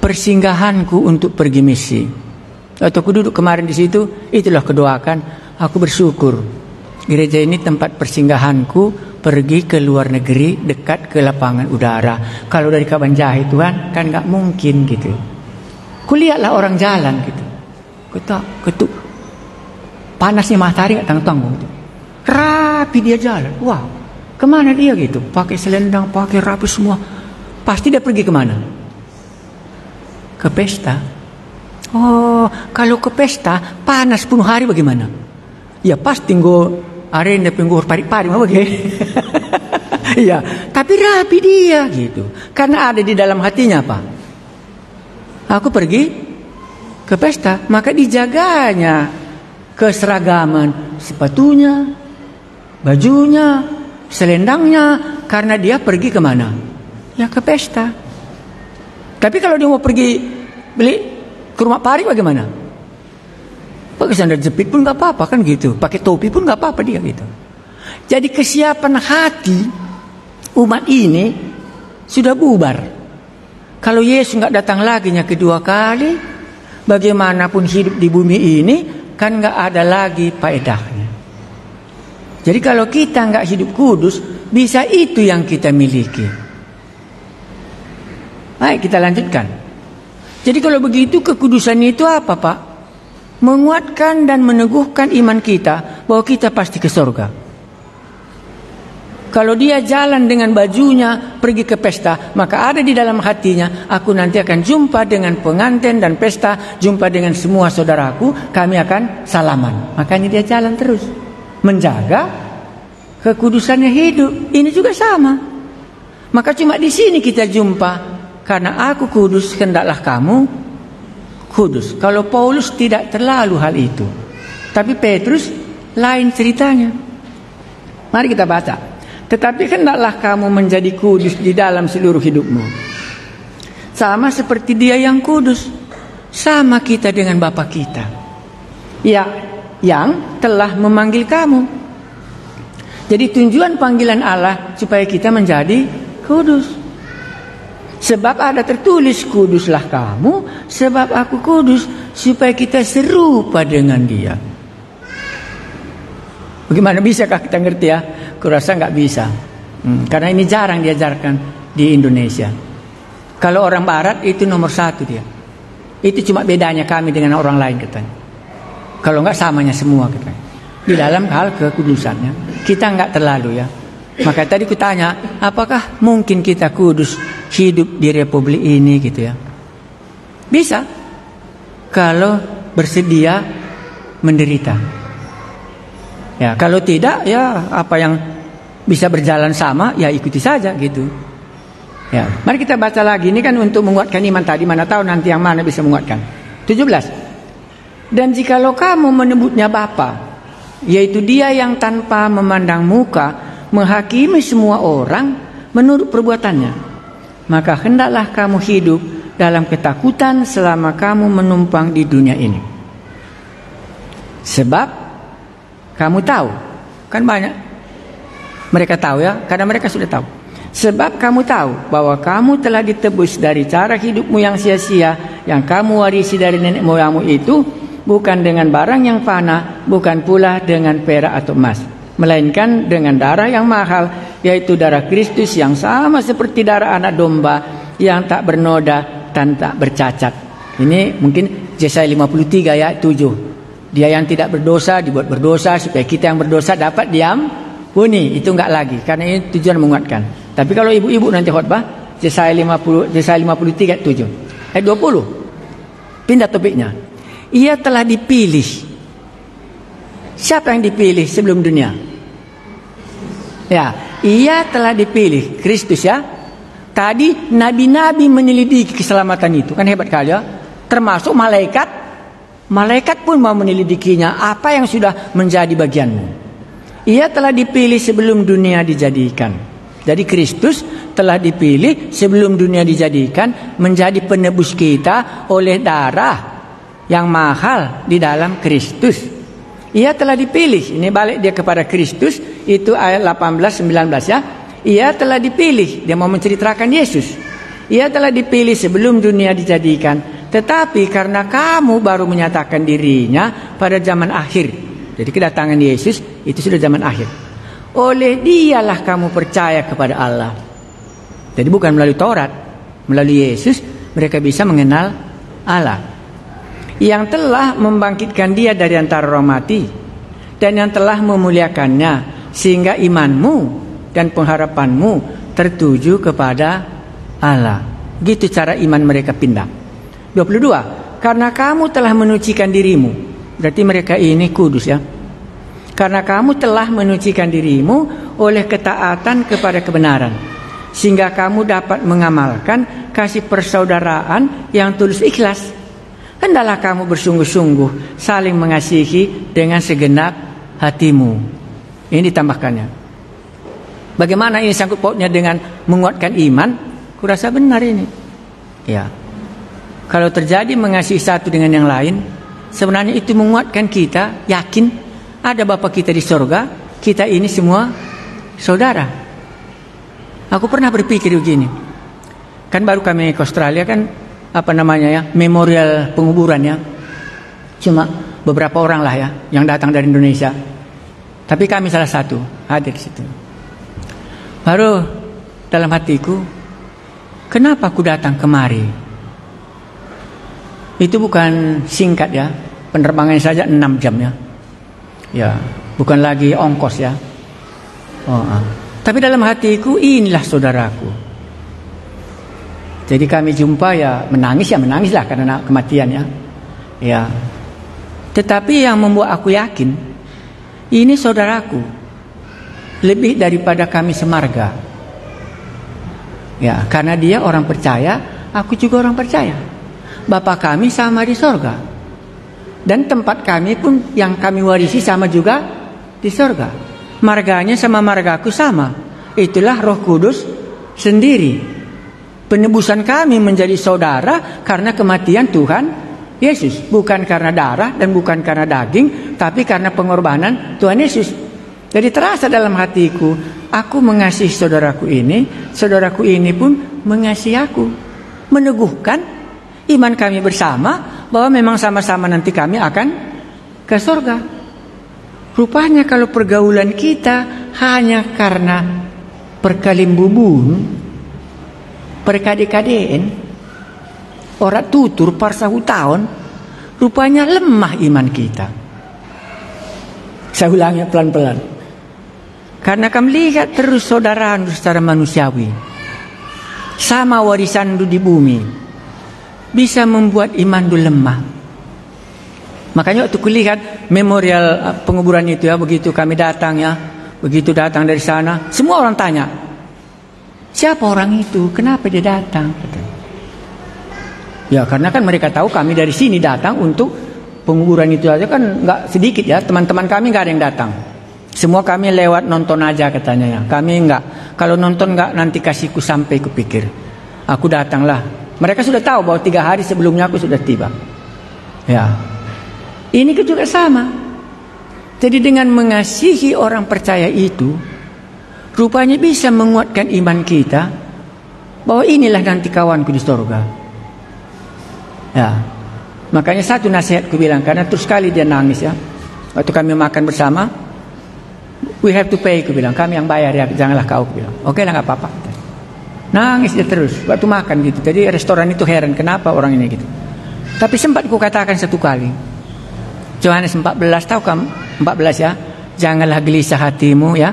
persinggahanku untuk pergi misi. Waktu aku duduk kemarin di situ, itulah kedoakan. Aku bersyukur gereja ini tempat persinggahanku pergi ke luar negeri, dekat ke lapangan udara. Kalau dari Kabanjahe Tuhan kan nggak mungkin gitu. Kulihatlah orang jalan gitu, ketuk panasnya matahari nggak tanggung gitu. Rapi dia jalan, wah kemana dia gitu? Pakai selendang, pakai rapi semua. Pasti dia pergi kemana? Ke pesta. Oh, kalau ke pesta panas penuh hari bagaimana? Ya pasti nggo arena penggur parik-parik apa bagaimana? Iya, tapi rapi dia gitu. Karena ada di dalam hatinya apa? Aku pergi ke pesta, maka dijaganya keseragaman sepatunya, bajunya, selendangnya, karena dia pergi kemana? Ya ke pesta. Tapi kalau dia mau pergi beli ke rumah parik bagaimana? Pakai sandal jepit pun nggak apa-apa kan gitu, pakai topi pun nggak apa-apa dia gitu. Jadi kesiapan hati umat ini sudah bubar. Kalau Yesus nggak datang lagi yang kedua kali, bagaimanapun hidup di bumi ini kan nggak ada lagi faedahnya. Jadi kalau kita nggak hidup kudus, bisa itu yang kita miliki. Baik, kita lanjutkan. Jadi kalau begitu kekudusan itu apa, Pak? Menguatkan dan meneguhkan iman kita bahwa kita pasti ke surga. Kalau dia jalan dengan bajunya pergi ke pesta, maka ada di dalam hatinya, aku nanti akan jumpa dengan pengantin dan pesta, jumpa dengan semua saudaraku, kami akan salaman. Makanya dia jalan terus, menjaga kekudusannya hidup. Ini juga sama. Maka cuma di sini kita jumpa, karena aku kudus, hendaklah kamu kudus. Kalau Paulus tidak terlalu hal itu, tapi Petrus lain ceritanya. Mari kita baca. Tetapi hendaklah kamu menjadi kudus di dalam seluruh hidupmu, sama seperti Dia yang kudus. Sama kita dengan Bapa kita, ya, yang telah memanggil kamu. Jadi tujuan panggilan Allah supaya kita menjadi kudus. Sebab ada tertulis, kuduslah kamu sebab aku kudus, supaya kita serupa dengan Dia. Bagaimana bisakah kita ngerti ya? Kurasa nggak bisa. Karena ini jarang diajarkan di Indonesia. Kalau orang Barat itu nomor 1 dia. Itu cuma bedanya kami dengan orang lain katanya. Kalau enggak samanya semua katanya. Di dalam hal kekudusannya kita enggak terlalu ya. Maka tadi kutanya, apakah mungkin kita kudus hidup di republik ini gitu ya? Bisa, kalau bersedia menderita. Ya, kalau tidak, ya apa yang bisa berjalan sama, ya ikuti saja gitu. Ya, mari kita baca lagi. Ini kan untuk menguatkan iman tadi. Mana tahu nanti yang mana bisa menguatkan. 17. Dan jikalau kamu menyebutnya Bapa, yaitu Dia yang tanpa memandang muka menghakimi semua orang menurut perbuatannya, maka hendaklah kamu hidup dalam ketakutan selama kamu menumpang di dunia ini. Sebab kamu tahu, kan banyak mereka tahu ya, karena mereka sudah tahu. Sebab kamu tahu bahwa kamu telah ditebus dari cara hidupmu yang sia-sia yang kamu warisi dari nenek moyangmu itu, bukan dengan barang yang fana, bukan pula dengan perak atau emas, melainkan dengan darah yang mahal, yaitu darah Kristus yang sama seperti darah anak domba yang tak bernoda dan tak bercacat. Ini mungkin Yesaya 53 ayat 7. Dia yang tidak berdosa dibuat berdosa supaya kita yang berdosa dapat diampuni. Itu enggak lagi, karena ini tujuan menguatkan. Tapi kalau ibu-ibu nanti khotbah Yesaya 53 ayat 7. Ayat 20. Pindah topiknya. Ia telah dipilih. Siapa yang dipilih sebelum dunia? Ya, ia telah dipilih, Kristus ya. Tadi nabi-nabi menyelidiki keselamatan itu, kan hebat kali ya. Termasuk malaikat. Malaikat pun mau menyelidikinya, apa yang sudah menjadi bagianmu. Ia telah dipilih sebelum dunia dijadikan. Jadi Kristus telah dipilih sebelum dunia dijadikan menjadi penebus kita oleh darah yang mahal di dalam Kristus. Ia telah dipilih. Ini balik dia kepada Kristus. Itu ayat 18-19 ya. Ia telah dipilih. Dia mau menceritakan Yesus. Ia telah dipilih sebelum dunia dijadikan. Tetapi karena kamu baru menyatakan dirinya pada zaman akhir. Jadi kedatangan Yesus itu sudah zaman akhir. Oleh Dialah kamu percaya kepada Allah. Jadi bukan melalui Taurat. Melalui Yesus mereka bisa mengenal Allah. Yang telah membangkitkan Dia dari antara orang mati, dan yang telah memuliakannya, sehingga imanmu dan pengharapanmu tertuju kepada Allah. Gitu cara iman mereka pindah. 22. Karena kamu telah menyucikan dirimu. Berarti mereka ini kudus ya. Karena kamu telah menyucikan dirimu oleh ketaatan kepada kebenaran, sehingga kamu dapat mengamalkan kasih persaudaraan yang tulus ikhlas. Hendaklah kamu bersungguh-sungguh saling mengasihi dengan segenap hatimu. Ini ditambahkannya. Bagaimana ini sangkut pautnya dengan menguatkan iman? Kurasa benar ini. Ya. Kalau terjadi mengasihi satu dengan yang lain, sebenarnya itu menguatkan kita, yakin ada Bapa kita di sorga, kita ini semua saudara. Aku pernah berpikir begini. Kan baru kami ke Australia kan, memorial penguburan ya. Cuma beberapa orang lah ya yang datang dari Indonesia. Tapi kami salah satu hadir di situ. Baru dalam hatiku, kenapa aku datang kemari? Itu bukan singkat ya, penerbangannya saja 6 jam ya. Ya, bukan lagi ongkos ya. Tapi dalam hatiku, inilah saudaraku. Jadi kami jumpa ya menangislah karena kematian ya. Ya. Tetapi yang membuat aku yakin, ini saudaraku. Lebih daripada kami semarga. Ya, karena dia orang percaya, aku juga orang percaya. Bapa kami sama di sorga. Dan tempat kami pun yang kami warisi sama juga di sorga. Marganya sama margaku sama. Itulah Roh Kudus sendiri. Penebusan kami menjadi saudara karena kematian Tuhan Yesus. Bukan karena darah dan bukan karena daging, tapi karena pengorbanan Tuhan Yesus. Jadi terasa dalam hatiku, aku mengasihi saudaraku ini pun mengasihi aku. Meneguhkan iman kami bersama bahwa memang sama-sama nanti kami akan ke surga. Rupanya kalau pergaulan kita hanya karena perkalimbubun, perkade-kadeen, orang tutur parsahu tahun, rupanya lemah iman kita. Saya ulangi pelan-pelan. Karena kami lihat terus saudara secara manusiawi, sama warisan di bumi, bisa membuat iman itu lemah. Makanya waktu kulihat memorial penguburan itu ya, begitu kami datang ya, begitu datang dari sana, semua orang tanya, siapa orang itu, kenapa dia datang? Ya karena kan mereka tahu kami dari sini datang untuk penguburan itu aja kan nggak sedikit ya, teman-teman kami nggak ada yang datang. Semua kami lewat nonton aja katanya ya. Kami enggak. Kalau nonton enggak nanti kasihku sampai kupikir. Aku datanglah. Mereka sudah tahu bahwa 3 hari sebelumnya aku sudah tiba. Ya. Ini juga sama. Jadi dengan mengasihi orang percaya itu, rupanya bisa menguatkan iman kita bahwa inilah nanti kawanku di surga. Ya. Makanya satu nasihatku bilang, karena terus sekali dia nangis ya. Waktu kami makan bersama, we have to pay, aku bilang, kami yang bayar ya, janganlah kau, aku bilang. Oke lah, gak apa-apa. Nangis dia terus waktu makan gitu. Jadi restoran itu heran kenapa orang ini gitu. Tapi sempat ku katakan satu kali, Yohanes 14, tahu kamu 14 ya, janganlah gelisah hatimu ya,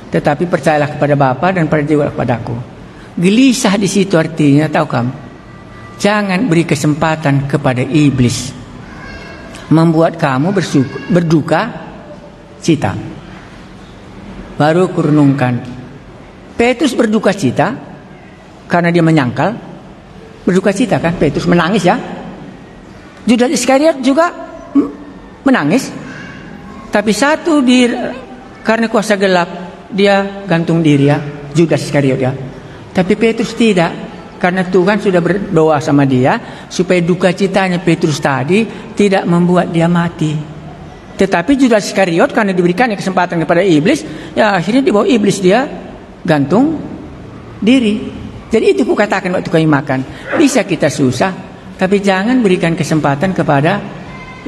tetapi percayalah kepada Bapa dan percayalah kepadaku. Gelisah di situ artinya tahu kamu, jangan beri kesempatan kepada iblis membuat kamu berduka cita. Baru kurenungkan, Petrus berduka cita karena dia menyangkal. Berduka cita kan, Petrus menangis ya. Judas Iskariot juga menangis. Tapi satu karena kuasa gelap dia gantung diri ya, Judas Iskariot ya. Tapi Petrus tidak, karena Tuhan sudah berdoa sama dia supaya duka citanya Petrus tadi tidak membuat dia mati. Tetapi Judas Iskariot karena diberikannya kesempatan kepada iblis, ya akhirnya dibawa iblis dia gantung diri. Jadi itu kukatakan waktu kami makan, bisa kita susah, tapi jangan berikan kesempatan kepada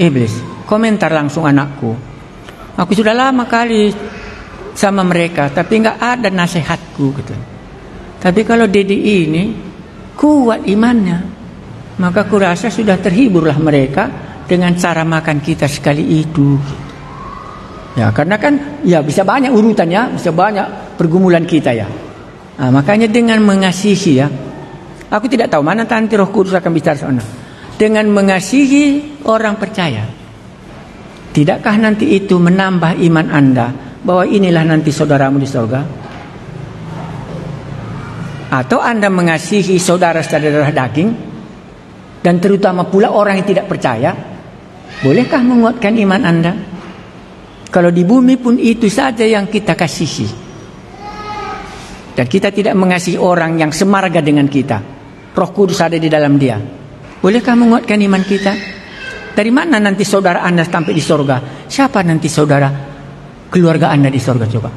iblis. Komentar langsung anakku, aku sudah lama kali sama mereka, tapi nggak ada nasihatku gitu. Tapi kalau Dedi ini kuat imannya, maka kurasa sudah terhiburlah mereka dengan cara makan kita sekali itu. Ya, karena kan ya bisa banyak urutannya, bisa banyak pergumulan kita ya. Nah, makanya dengan mengasihi ya. Aku tidak tahu mana nanti Roh Kudus akan bicara sana. Dengan mengasihi orang percaya, tidakkah nanti itu menambah iman Anda bahwa inilah nanti saudaramu di surga? Atau Anda mengasihi saudara secara darah daging, dan terutama pula orang yang tidak percaya, bolehkah menguatkan iman Anda? Kalau di bumi pun itu saja yang kita kasihi, dan kita tidak mengasihi orang yang semarga dengan kita, Roh Kudus ada di dalam dia, bolehkah menguatkan iman kita? Dari mana nanti saudara Anda sampai di surga? Siapa nanti saudara keluarga Anda di surga coba?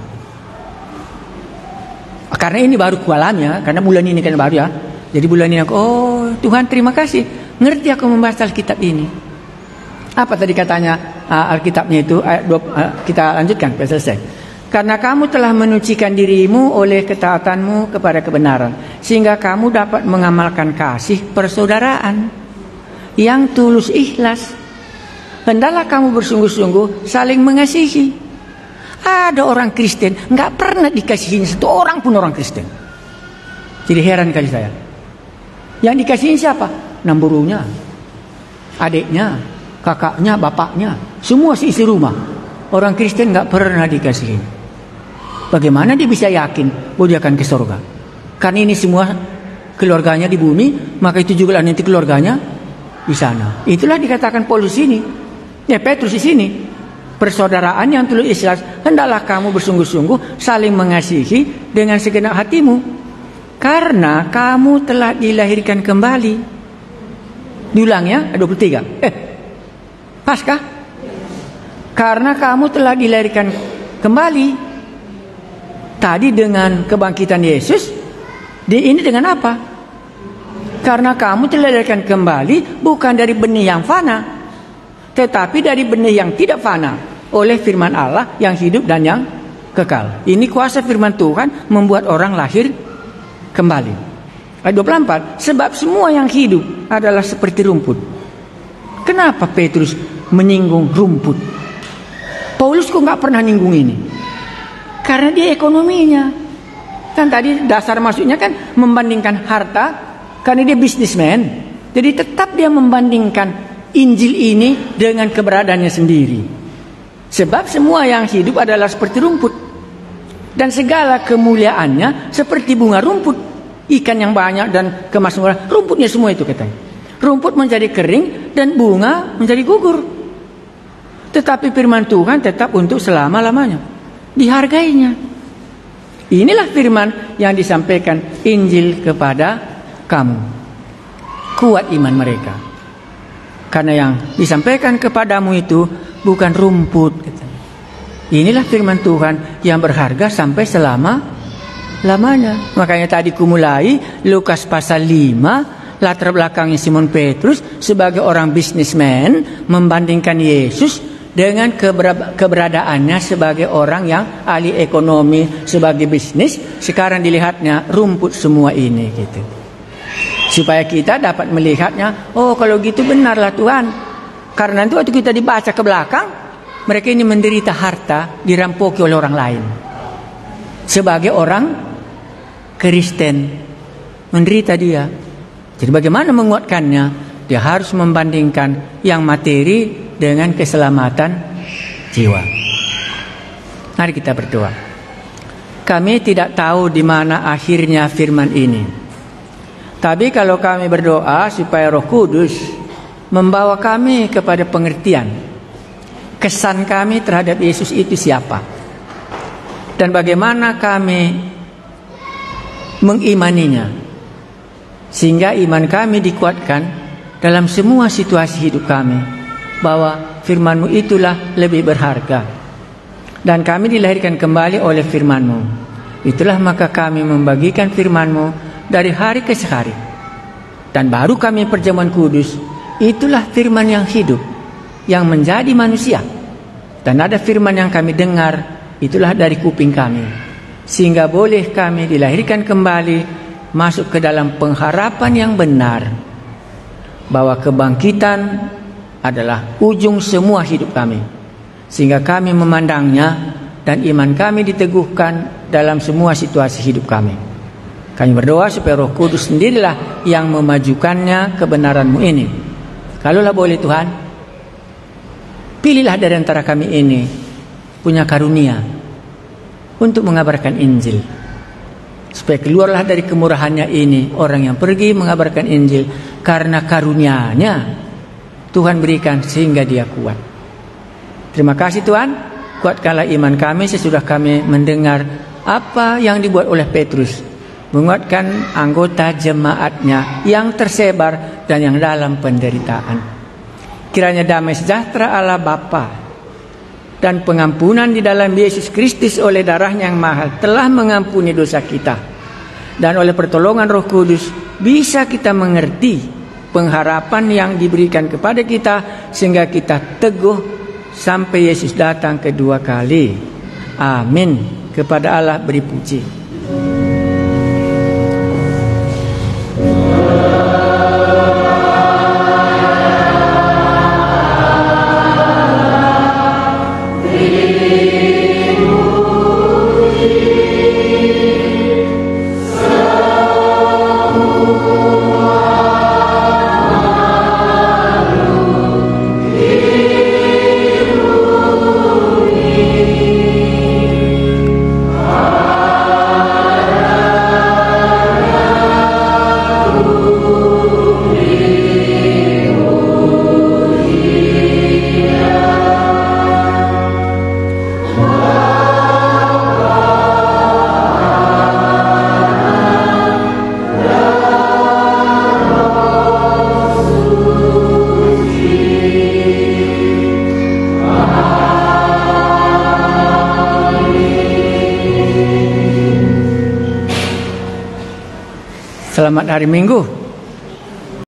Karena ini baru kualamnya, karena bulan ini kan baru ya. Jadi bulan ini aku, oh Tuhan terima kasih, ngerti aku membaca Alkitab ini. Apa tadi katanya Alkitabnya itu? Kita lanjutkan, selesai. Karena kamu telah menyucikan dirimu oleh ketaatanmu kepada kebenaran, sehingga kamu dapat mengamalkan kasih persaudaraan yang tulus ikhlas. Hendaklah kamu bersungguh-sungguh saling mengasihi. Ada orang Kristen nggak pernah dikasihin satu orang pun orang Kristen. Jadi heran kali saya. Yang dikasihin siapa? Namburunya, adiknya, kakaknya, bapaknya, semua isi rumah. Orang Kristen nggak pernah dikasihin. Bagaimana dia bisa yakin bahwa dia akan ke surga? Karena ini semua keluarganya di bumi, maka itu juga nanti keluarganya di sana. Itulah dikatakan Paulus ini, ya Petrus di sini. Persaudaraan yang tulus ikhlas, hendaklah kamu bersungguh-sungguh saling mengasihi dengan segenap hatimu, karena kamu telah dilahirkan kembali. Diulang ya, 23. Paskah? Karena kamu telah dilahirkan kembali. Tadi dengan kebangkitan Yesus, ini dengan apa? Karena kamu telah dilahirkan kembali bukan dari benih yang fana, tetapi dari benih yang tidak fana, oleh firman Allah yang hidup dan yang kekal. Ini kuasa firman Tuhan membuat orang lahir kembali. Ayat 24, sebab semua yang hidup adalah seperti rumput. Kenapa Petrus menyinggung rumput? Paulus kok nggak pernah nyinggung ini? Karena dia ekonominya. Kan tadi dasar masuknya kan membandingkan harta, karena dia bisnismen. Jadi tetap dia membandingkan Injil ini dengan keberadaannya sendiri. Sebab semua yang hidup adalah seperti rumput, dan segala kemuliaannya seperti bunga rumput. Ikan yang banyak dan kemakmuran, rumputnya semua itu katanya. Rumput menjadi kering dan bunga menjadi gugur. Tetapi firman Tuhan tetap untuk selama-lamanya, dihargainya. Inilah firman yang disampaikan Injil kepada kamu. Kuat iman mereka, karena yang disampaikan kepadamu itu bukan rumput. Inilah firman Tuhan yang berharga sampai selama-lamanya. Makanya tadi kumulai Lukas pasal 5, latar belakangnya Simon Petrus sebagai orang bisnismen membandingkan Yesus dengan keberadaannya sebagai orang yang ahli ekonomi, sebagai bisnis. Sekarang dilihatnya rumput semua ini gitu. Supaya kita dapat melihatnya, oh kalau gitu benarlah Tuhan. Karena nanti waktu kita dibaca ke belakang, mereka ini menderita harta, dirampoki oleh orang lain. Sebagai orang Kristen, menderita dia. Jadi bagaimana menguatkannya? Dia harus membandingkan yang materi dengan keselamatan jiwa. Mari kita berdoa. Kami tidak tahu di mana akhirnya firman ini. Tapi kalau kami berdoa supaya Roh Kudus membawa kami kepada pengertian kesan kami terhadap Yesus itu siapa, dan bagaimana kami mengimaninya, sehingga iman kami dikuatkan dalam semua situasi hidup kami, bahwa firman-Mu itulah lebih berharga, dan kami dilahirkan kembali oleh firman-Mu. Itulah maka kami membagikan firman-Mu dari hari ke hari, dan baru kami perjamuan kudus. Itulah firman yang hidup, yang menjadi manusia. Dan ada firman yang kami dengar, itulah dari kuping kami, sehingga boleh kami dilahirkan kembali, masuk ke dalam pengharapan yang benar, bahwa kebangkitan adalah ujung semua hidup kami, sehingga kami memandangnya dan iman kami diteguhkan dalam semua situasi hidup kami. Kami berdoa supaya Roh Kudus sendirilah yang memajukannya kebenaran-Mu ini. Kalaulah boleh Tuhan, pilihlah dari antara kami ini punya karunia untuk mengabarkan Injil, supaya keluarlah dari kemurahannya ini orang yang pergi mengabarkan Injil, karena karunia-Nya Tuhan berikan sehingga dia kuat. Terima kasih Tuhan, kuatkanlah iman kami sesudah kami mendengar apa yang dibuat oleh Petrus, menguatkan anggota jemaatnya yang tersebar dan yang dalam penderitaan. Kiranya damai sejahtera Allah Bapa dan pengampunan di dalam Yesus Kristus oleh darahnya yang mahal telah mengampuni dosa kita, dan oleh pertolongan Roh Kudus bisa kita mengerti pengharapan yang diberikan kepada kita, sehingga kita teguh sampai Yesus datang kedua kali. Amin. Kepada Allah beri puji. Selamat hari Minggu.